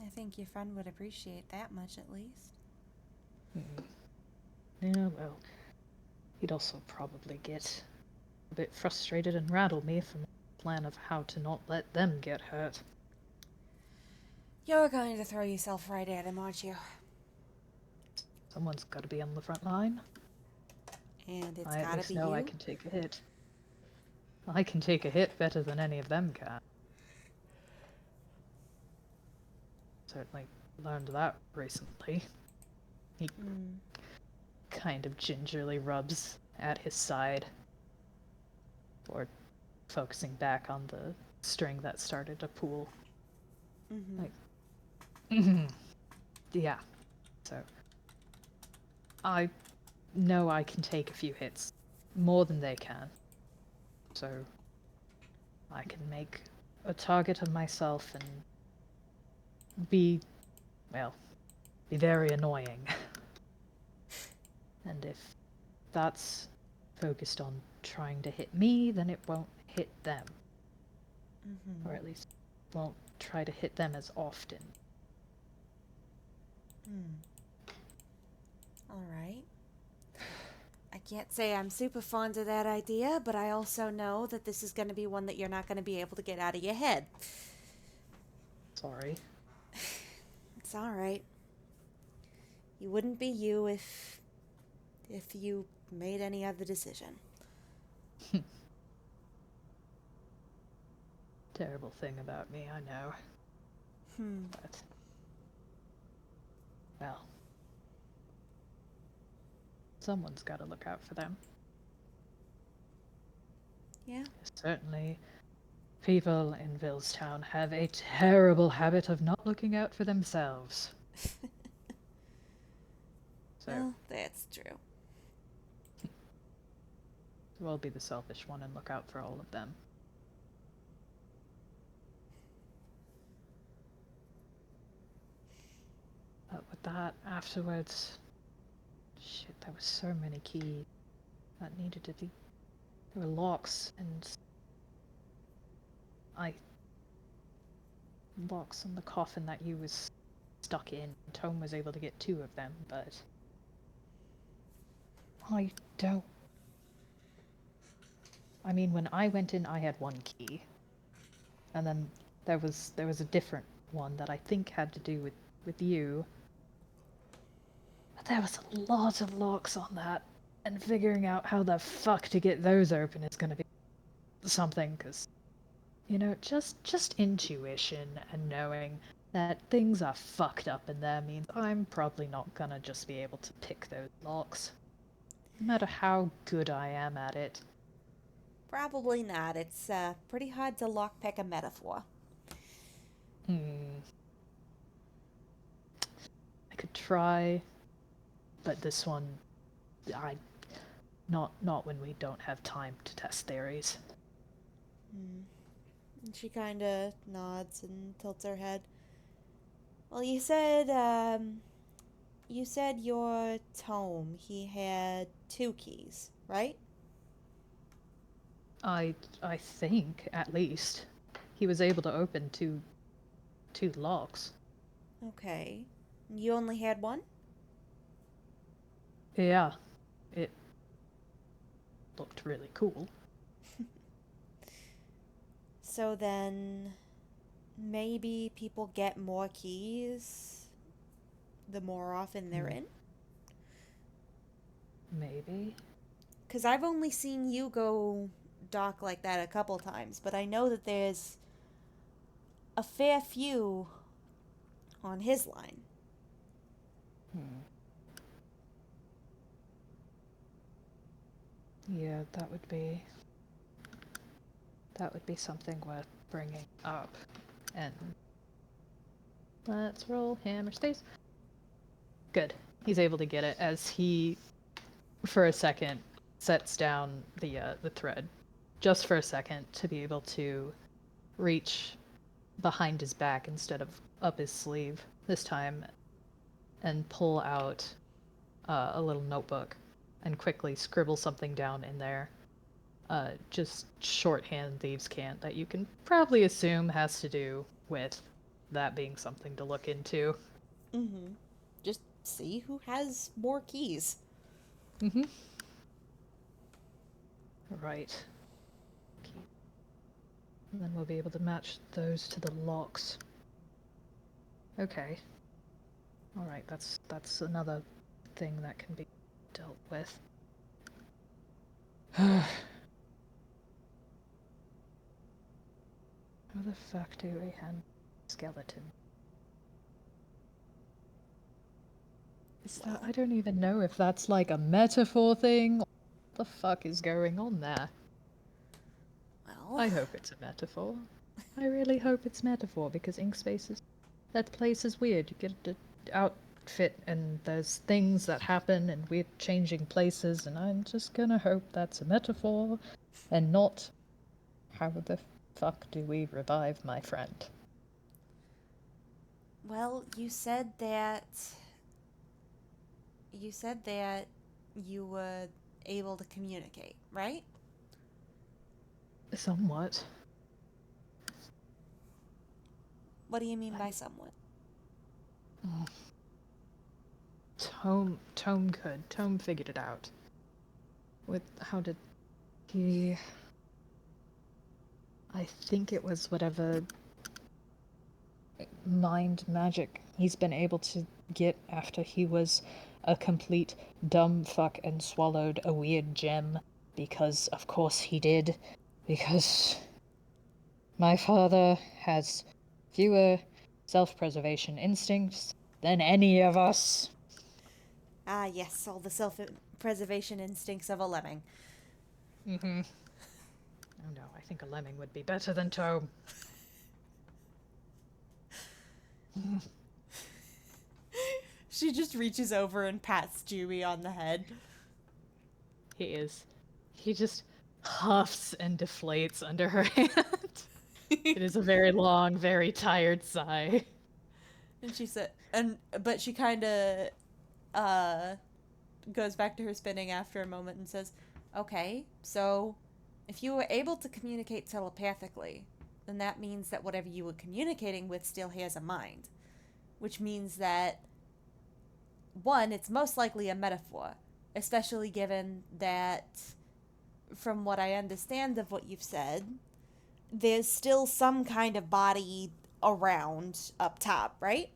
I think your friend would appreciate that much, at least. Yeah, well, he'd also probably get a bit frustrated and rattle me from the plan of how to not let them get hurt. You're going to throw yourself right at him, aren't you? Someone's got to be on the front line. And it's I at gotta least be know you? I can take a hit. I can take a hit better than any of them can. Certainly learned that recently. He kind of gingerly rubs at his side, or focusing back on the string that started to pull. Like, yeah. So I know I can take a few hits, more than they can. So I can make a target of myself and be very annoying. And if that's focused on trying to hit me, then it won't hit them. Or at least won't try to hit them as often. Alright. I can't say I'm super fond of that idea, but I also know that this is going to be one that you're not going to be able to get out of your head. Sorry. It's alright. You wouldn't be you if you made any other decision. Terrible thing about me, I know. But Well, someone's got to look out for them. Yeah. Certainly, people in Villestown have a terrible habit of not looking out for themselves. So, Well, that's true. we'll be the selfish one and look out for all of them. But with that, afterwards, shit, there were so many keys that needed to be. There were locks locks on the coffin that you was stuck in. Tome was able to get 2 of them, but I don't. I mean, when I went in, I had 1 key, and then there was a different one that I think had to do with you. But there was a lot of locks on that, and figuring out how the fuck to get those open is going to be something, because, you know, just intuition and knowing that things are fucked up in there means I'm probably not gonna just be able to pick those locks, no matter how good I am at it. Probably not. It's pretty hard to lockpick a metaphor. I could try, but this one, not when we don't have time to test theories. And she kind of nods and tilts her head. Well, you said your tome, he had 2 keys, right? I think, at least, he was able to open two locks. Okay. You only had 1? Yeah, it looked really cool. So then maybe people get more keys the more often they're in? Maybe. Because I've only seen you go dock like that a couple times, but I know that there's a fair few on his line. Yeah, that would be something worth bringing up. And let's roll hammer space. Good. He's able to get it as he, for a second, sets down the thread, just for a second, to be able to reach behind his back instead of up his sleeve this time, and pull out a little notebook and quickly scribble something down in there. Just shorthand thieves' cant that you can probably assume has to do with that being something to look into. Mm-hmm. Just see who has more keys. Mm-hmm. Right. And then we'll be able to match those to the locks. Okay. Alright, that's another thing that can be dealt with. How the fuck do we handle skeleton? I don't even know if that's like a metaphor thing. What the fuck is going on there? Well, I hope it's a metaphor. I really hope it's metaphor, because ink spaces, that place is weird. You get the outfit and there's things that happen and we're changing places, and I'm just gonna hope that's a metaphor and not how the fuck do we revive my friend. well, you said that you were able to communicate, right? Somewhat. What do you mean by somewhat? Tome could. Tome figured it out. How did he... I think it was whatever mind magic he's been able to get after he was a complete dumb fuck and swallowed a weird gem, because of course he did, because my father has fewer self-preservation instincts than any of us. Ah, yes, all the self-preservation instincts of a lemming. Mm-hmm. Oh no, I think a lemming would be better than Tome. She just reaches over and pats Juby on the head. He just huffs and deflates under her hand. It is a very long, very tired sigh. And she said, but she kind of goes back to her spinning after a moment and says, "Okay, so if you were able to communicate telepathically, then that means that whatever you were communicating with still has a mind, which means that one, it's most likely a metaphor, especially given that, from what I understand of what you've said, there's still some kind of body around up top, right?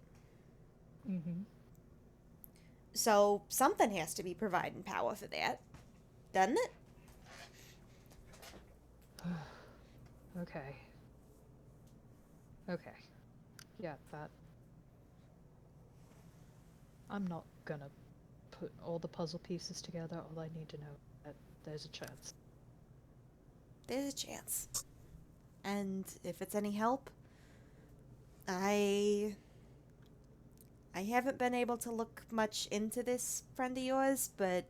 Mm-hmm. So something has to be providing power for that, doesn't it?" Okay. Okay. Yeah, that. I'm not gonna put all the puzzle pieces together. All I need to know is that there's a chance. There's a chance. And if it's any help, I haven't been able to look much into this friend of yours, but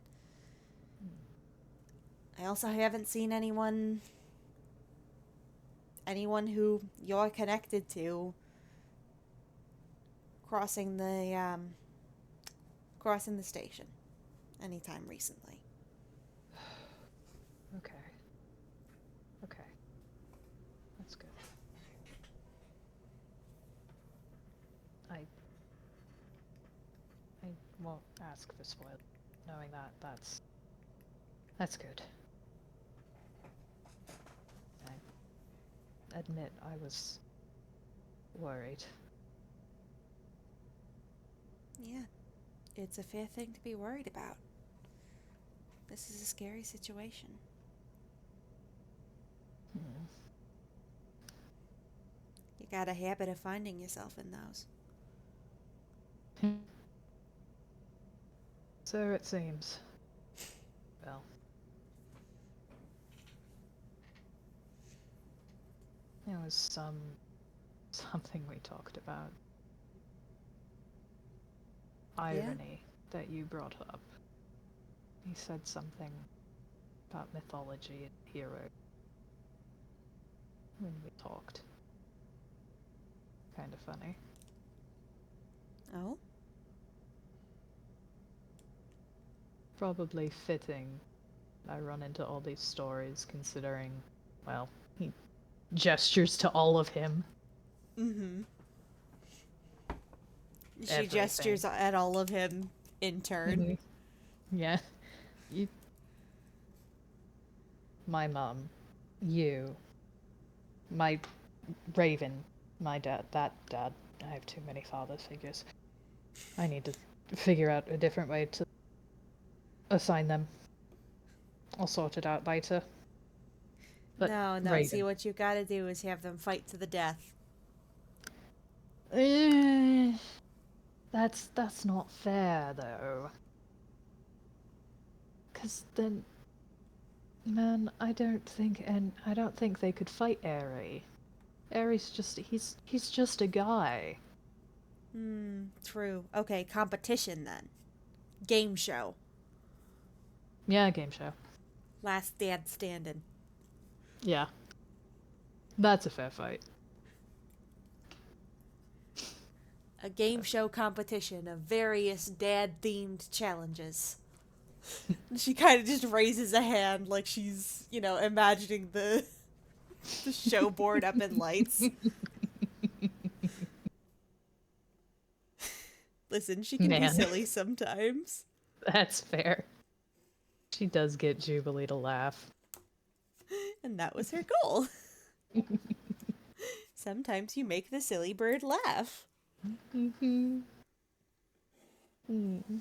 I also haven't seen anyone who you're connected to crossing the station anytime recently. Okay. Okay. That's good. I won't ask for spoil, knowing that that's good. I admit I was worried. Yeah, it's a fair thing to be worried about. This is a scary situation. Hmm. You got a habit of finding yourself in those. So it seems. Well. There was something we talked about. Irony that you brought up. He said something about mythology and hero when we talked. Kind of funny. Oh? Probably fitting I run into all these stories considering, well, he gestures to all of him. Mm-hmm. She Everything. gestures at all of him in turn. Mm-hmm. Yeah. You... My mom. You. My Raven. My dad. That dad. I have too many father figures. I need to figure out a different way to assign them. I'll sort it out later. But No. Raven. See, what you gotta do is have them fight to the death. That's not fair, though. 'Cause then, man, I don't think they could fight Aerie. Aerie's he's just a guy. True. Okay, competition then. Game show. Yeah, game show. Last dad standing. Yeah. That's a fair fight. A game show competition of various dad-themed challenges. She kind of just raises a hand like she's, imagining the show board up in lights. Listen, she can be silly sometimes. That's fair. She does get Jubilee to laugh. And that was her goal. Sometimes you make the silly bird laugh. Mm-hmm. Mm.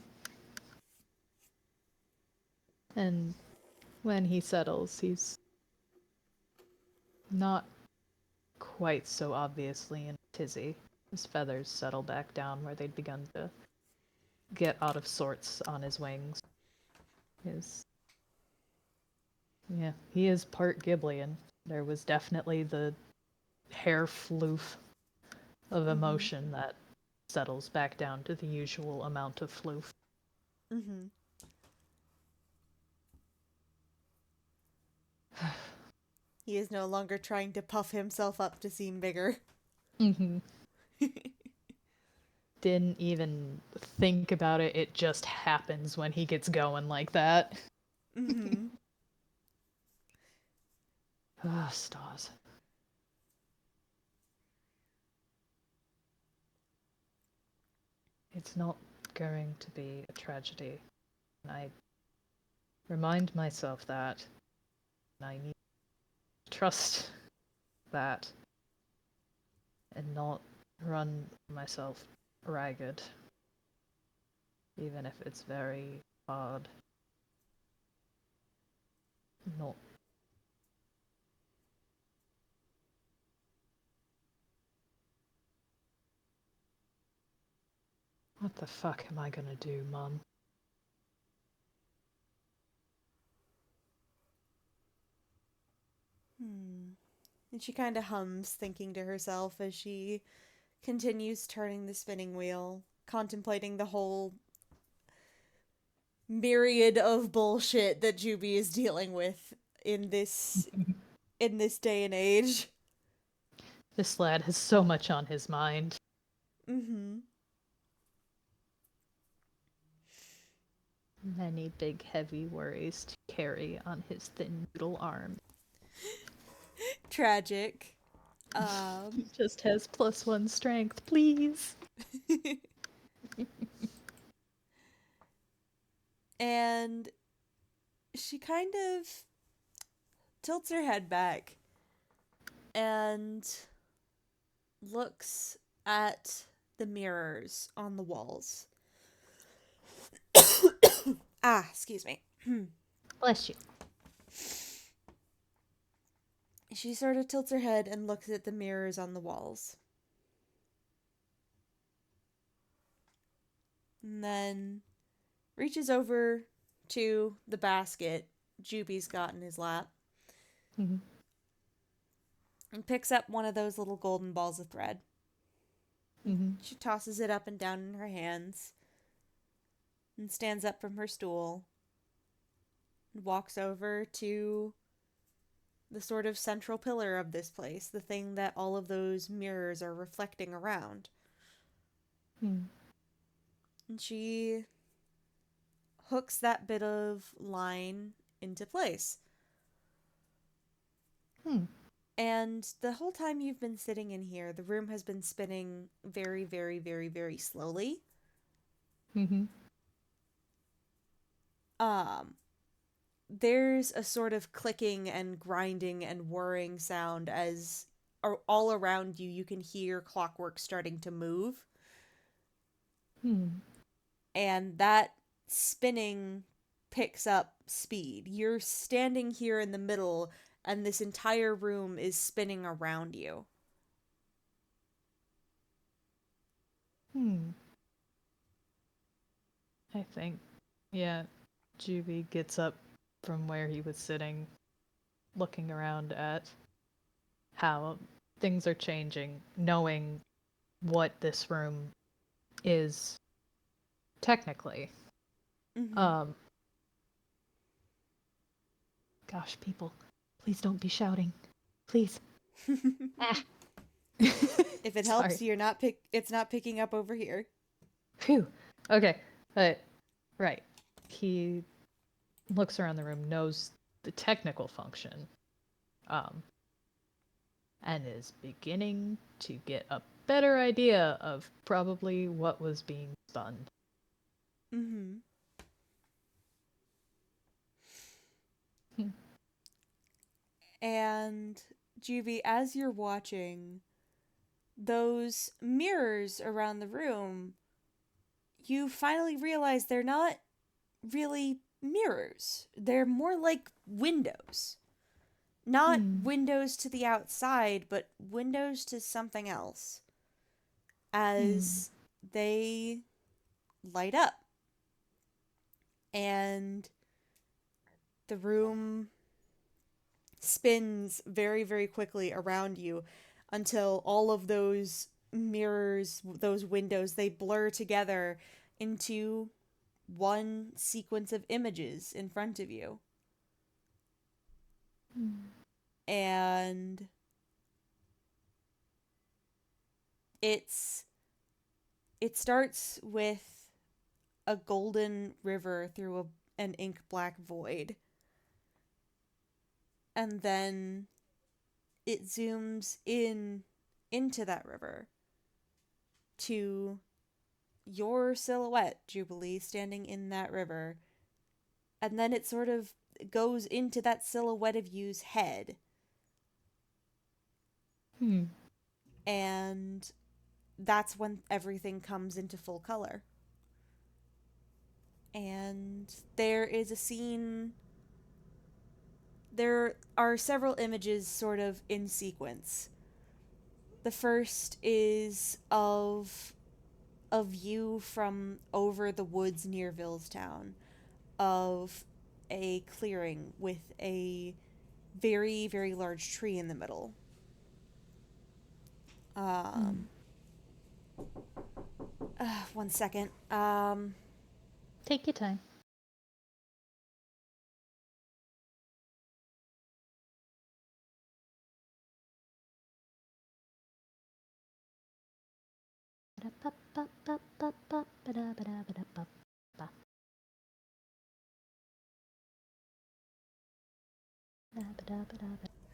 And when he settles, he's not quite so obviously in a tizzy. His feathers settle back down where they'd begun to get out of sorts on his wings. Yeah, he is part Ghiblian. There was definitely the hair floof of emotion that settles back down to the usual amount of floof. Mm-hmm. He is no longer trying to puff himself up to seem bigger. Mm-hmm. Didn't even think about it. It just happens when he gets going like that. Mm-hmm. Ah, stars. It's not going to be a tragedy. I remind myself that. And I need to trust that. And not run myself ragged. Even if it's very hard. Not. What the fuck am I gonna do, Mum? And she kind of hums, thinking to herself as she continues turning the spinning wheel, contemplating the whole myriad of bullshit that Juby is dealing with in this day and age. This lad has so much on his mind. Mm-hmm. Many big, heavy worries to carry on his thin noodle arm. Tragic. He just has +1 strength, please. And she kind of tilts her head back and looks at the mirrors on the walls. Excuse me. Bless you. She sort of tilts her head and looks at the mirrors on the walls. And then reaches over to the basket Juby's got in his lap. Mm-hmm. And picks up one of those little golden balls of thread. Mm-hmm. She tosses it up and down in her hands and stands up from her stool and walks over to the sort of central pillar of this place, the thing that all of those mirrors are reflecting around. Mm. And she hooks that bit of line into place. And the whole time you've been sitting in here, the room has been spinning very, very, very, very slowly. Mm-hmm. There's a sort of clicking and grinding and whirring sound as all around you, you can hear clockwork starting to move. And that spinning picks up speed. You're standing here in the middle, and this entire room is spinning around you. I think, yeah, Juby gets up from where he was sitting, looking around at how things are changing, knowing what this room is technically. Gosh, people, please don't be shouting. Please. If it helps, Sorry. it's not picking up over here. Phew. Okay. Right. He looks around the room, knows the technical function, and is beginning to get a better idea of probably what was being spun. And Juby, as you're watching those mirrors around the room, you finally realize they're not really mirrors. They're more like windows. Not windows to the outside, but windows to something else. as they light up. And the room spins very, very quickly around you until all of those mirrors, those windows, they blur together into one sequence of images in front of you. And it starts with a golden river through an ink black void. And then it zooms into that river to your silhouette, Jubilee, standing in that river. And then it sort of goes into that silhouette of you's head. And that's when everything comes into full color. And there is a scene. There are several images sort of in sequence. The first is of a view from over the woods near Villestown of a clearing with a very, very large tree in the middle. One second. Take your time.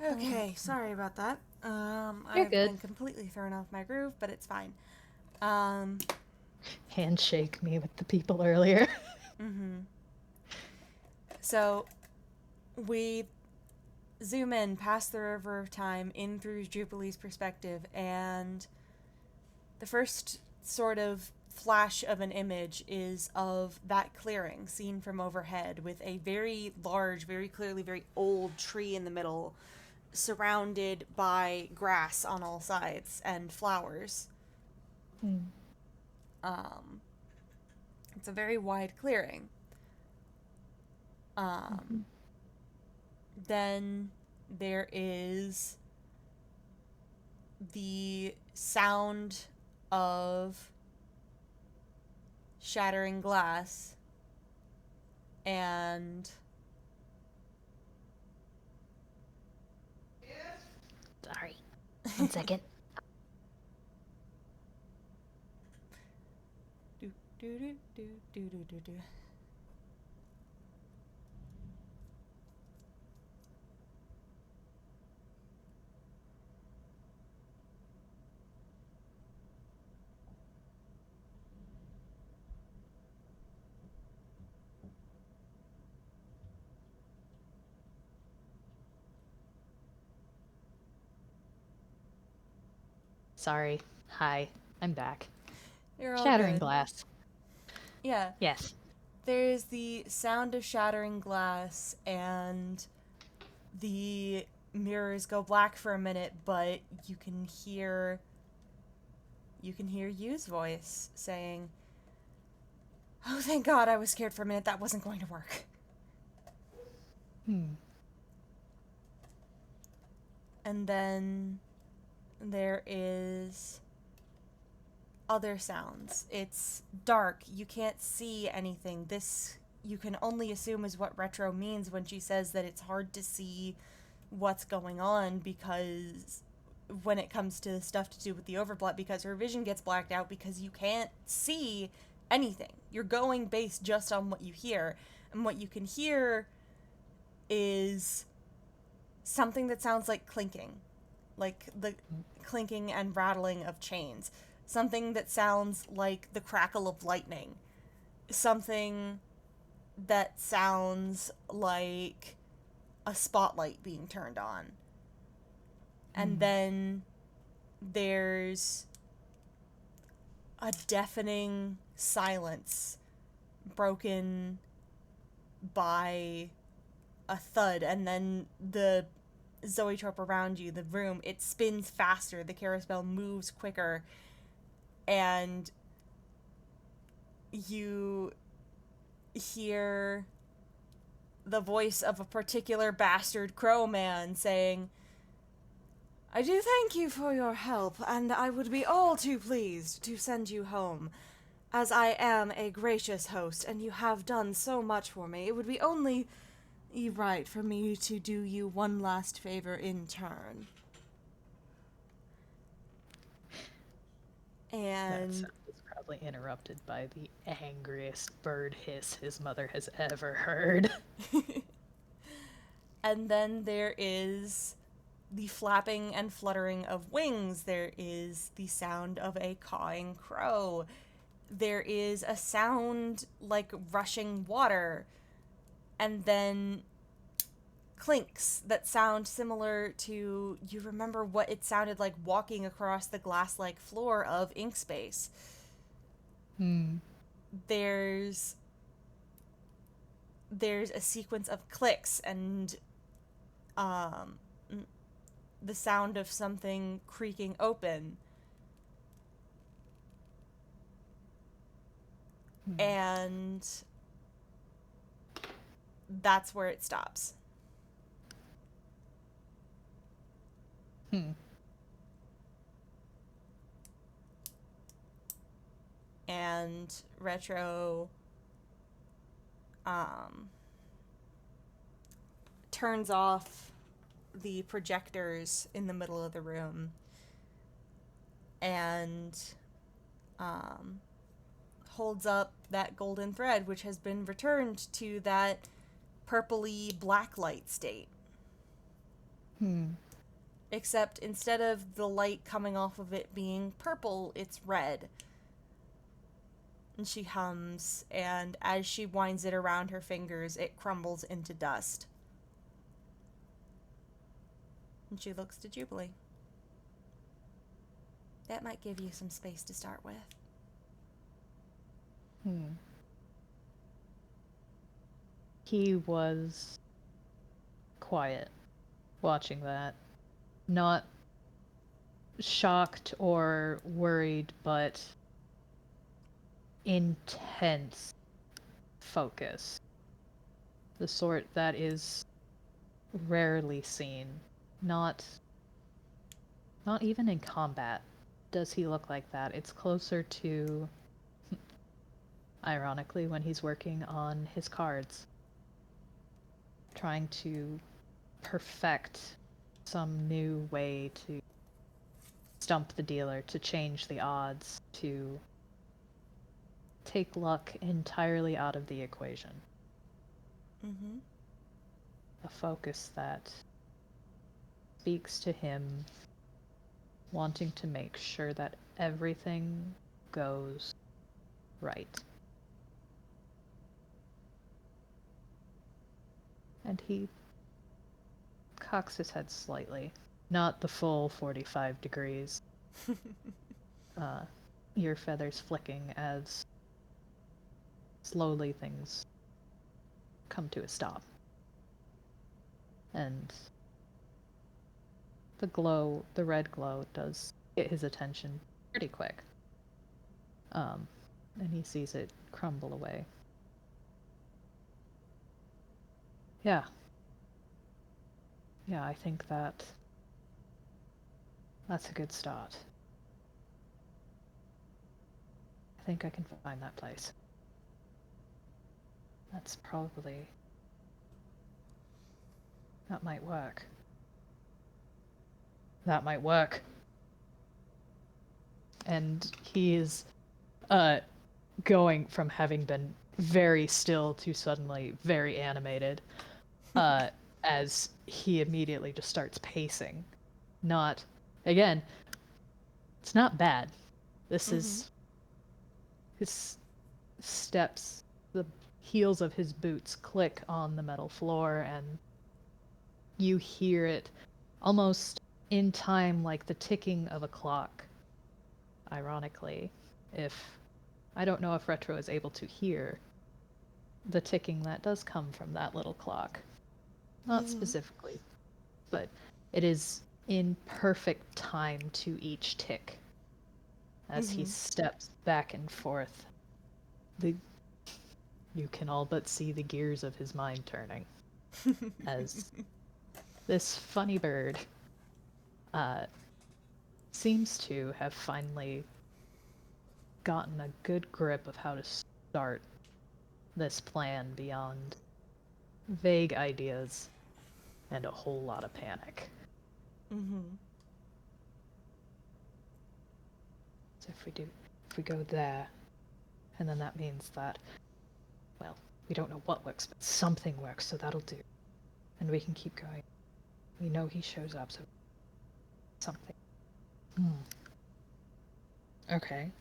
Okay, sorry about that. You're I've good. been completely thrown off my groove, but it's fine. Handshake me with the people earlier. So, we zoom in past the river of time in through Jubilee's perspective, and the first sort of flash of an image is of that clearing seen from overhead with a very large, very clearly very old tree in the middle, surrounded by grass on all sides and flowers. It's a very wide clearing. Then there is the sound of shattering glass and Sorry. 1 second. do do do do do do do do. Sorry. Hi. I'm back. You're all Shattering good. glass. Yeah. Yes. There's the sound of shattering glass, and the mirrors go black for a minute, but you can hear Yu's voice saying, "Oh, thank God, I was scared for a minute. That wasn't going to work." And then there is other sounds. It's dark. You can't see anything. This you can only assume is what Retro means when she says that it's hard to see what's going on, because when it comes to stuff to do with the Overblot, because her vision gets blacked out because you can't see anything. You're going based just on what you hear. And what you can hear is something that sounds like clinking. Like the clinking and rattling of chains. Something that sounds like the crackle of lightning. Something that sounds like a spotlight being turned on. And then there's a deafening silence broken by a thud, and then the zoetrope around you, the room, it spins faster, the carousel moves quicker, and you hear the voice of a particular bastard crow man saying, "I do thank you for your help, and I would be all too pleased to send you home. As I am a gracious host, and you have done so much for me, it would be only right for me to do you one last favor in turn." And That sound was probably interrupted by the angriest bird hiss his mother has ever heard. and then there is the flapping and fluttering of wings. There is the sound of a cawing crow. There is a sound like rushing water. And then clinks that sound similar to, you remember what it sounded like walking across the glass-like floor of Ink Space. There's a sequence of clicks and the sound of something creaking open. And that's where it stops. And Retro turns off the projectors in the middle of the room and holds up that golden thread, which has been returned to that purpley black light state. Except instead of the light coming off of it being purple, it's red. And she hums, and as she winds it around her fingers, it crumbles into dust. And she looks to Jubilee. That might give you some space to start with. He was quiet watching that. Not shocked or worried, but intense focus. The sort that is rarely seen. Not even in combat does he look like that. It's closer to, ironically, when he's working on his cards. Trying to perfect some new way to stump the dealer, to change the odds, to take luck entirely out of the equation. A focus that speaks to him wanting to make sure that everything goes right. And he cocks his head slightly. Not the full 45 degrees. Ear feathers flicking as slowly things come to a stop. And the red glow does get his attention pretty quick. And he sees it crumble away. Yeah, I think that's a good start. I think I can find that place. That might work. That might work. And he is going from having been very still to suddenly very animated. As he immediately just starts pacing. Again, it's not bad. This is his steps, the heels of his boots click on the metal floor, and you hear it almost in time like the ticking of a clock. Ironically, I don't know if Retro is able to hear the ticking that does come from that little clock. Not specifically, but it is in perfect time to each tick. as he steps back and forth. You can all but see the gears of his mind turning as this funny bird seems to have finally gotten a good grip of how to start this plan beyond vague ideas and a whole lot of panic. So if we go there, and then that means that, well, we don't know what works, but something works, so that'll do. And we can keep going. We know he shows up, so something. Okay.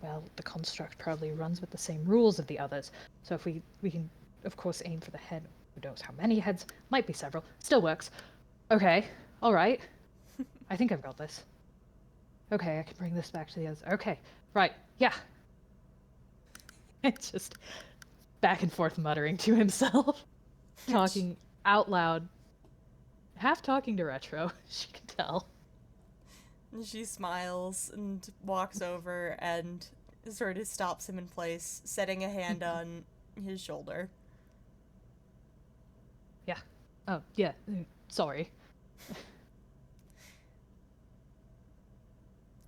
Well, the construct probably runs with the same rules of the others, so if we can, of course, aim for the head. Who knows how many heads? Might be several. Still works. Okay, alright. I think I've got this. Okay, I can bring this back to the others. Okay, right, yeah. It's just back and forth muttering to himself, talking out loud, half talking to Retro, she can tell. She smiles and walks over and sort of stops him in place, setting a hand on his shoulder. Yeah. Oh, yeah. Sorry.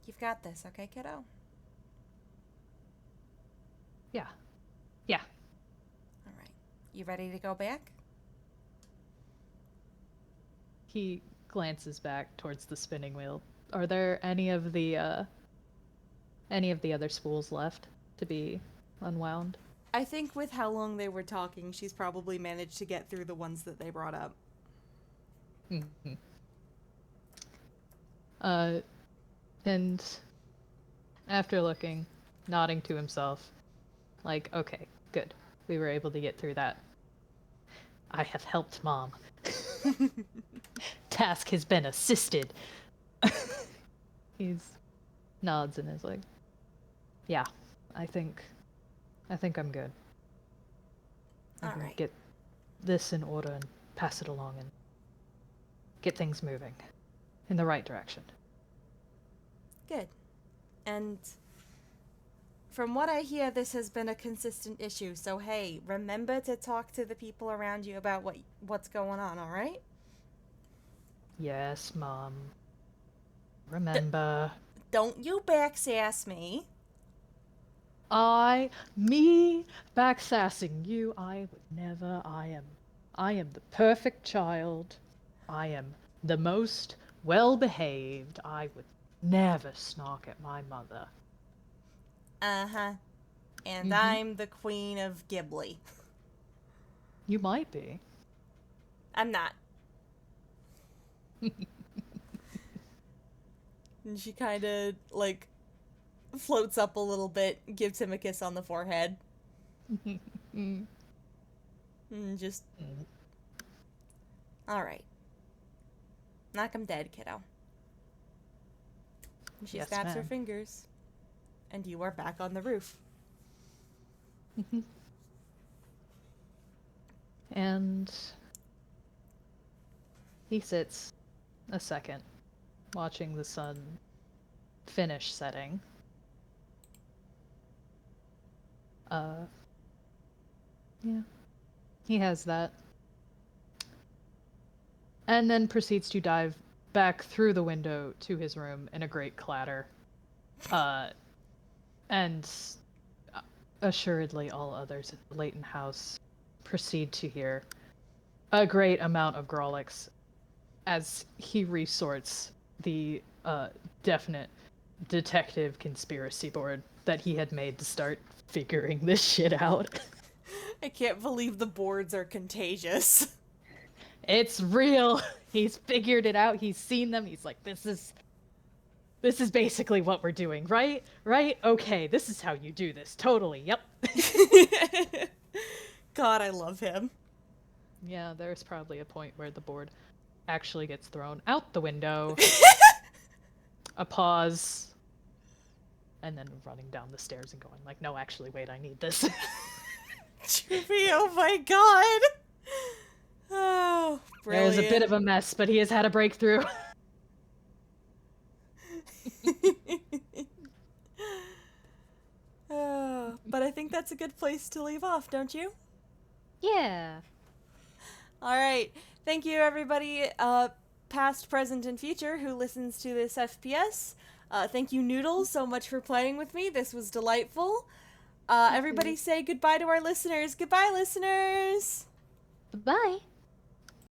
You've got this, okay, kiddo? Yeah. All right. You ready to go back? He glances back towards the spinning wheel. Are there any of the other spools left to be unwound? I think with how long they were talking, she's probably managed to get through the ones that they brought up. Mm-hmm. And after looking, nodding to himself, like, okay, good. We were able to get through that. I have helped Mom. Task has been assisted. He's nods and is like, yeah, I think I'm good. I'm gonna get this in order and pass it along and get things moving in the right direction. Good. And from what I hear, this has been a consistent issue, so hey, remember to talk to the people around you about what's going on, alright? Yes, Mom. Remember. Don't you backsass me. Me backsassing you, I would never. I am the perfect child. I am the most well-behaved. I would never snark at my mother. Uh-huh. And I'm the queen of Ghibli. You might be. I'm not. And she kind of, like, floats up a little bit, gives him a kiss on the forehead. And just... Alright. Knock him dead, kiddo. And she snaps her fingers. And you are back on the roof. And he sits a second, watching the sun finish setting. Yeah. He has that. And then proceeds to dive back through the window to his room in a great clatter. And assuredly all others at the Leighton house proceed to hear a great amount of Grolix as he resorts the definite detective conspiracy board that he had made to start figuring this shit out. I can't believe the boards are contagious. It's real. He's figured it out. He's seen them. He's like, this is basically what we're doing, right? Right? Okay, this is how you do this. Totally. Yep. God, I love him. Yeah, there's probably a point where the board actually gets thrown out the window. A pause. And then running down the stairs and going like, no, actually, wait, I need this. Trippy, oh my god. Oh, brilliant. There's a bit of a mess, but he has had a breakthrough. But I think that's a good place to leave off, don't you? Yeah. All right. Thank you, everybody, past, present, and future, who listens to this FPS. Thank you, Noodles, so much for playing with me. This was delightful. Everybody say goodbye to our listeners. Goodbye, listeners! Bye.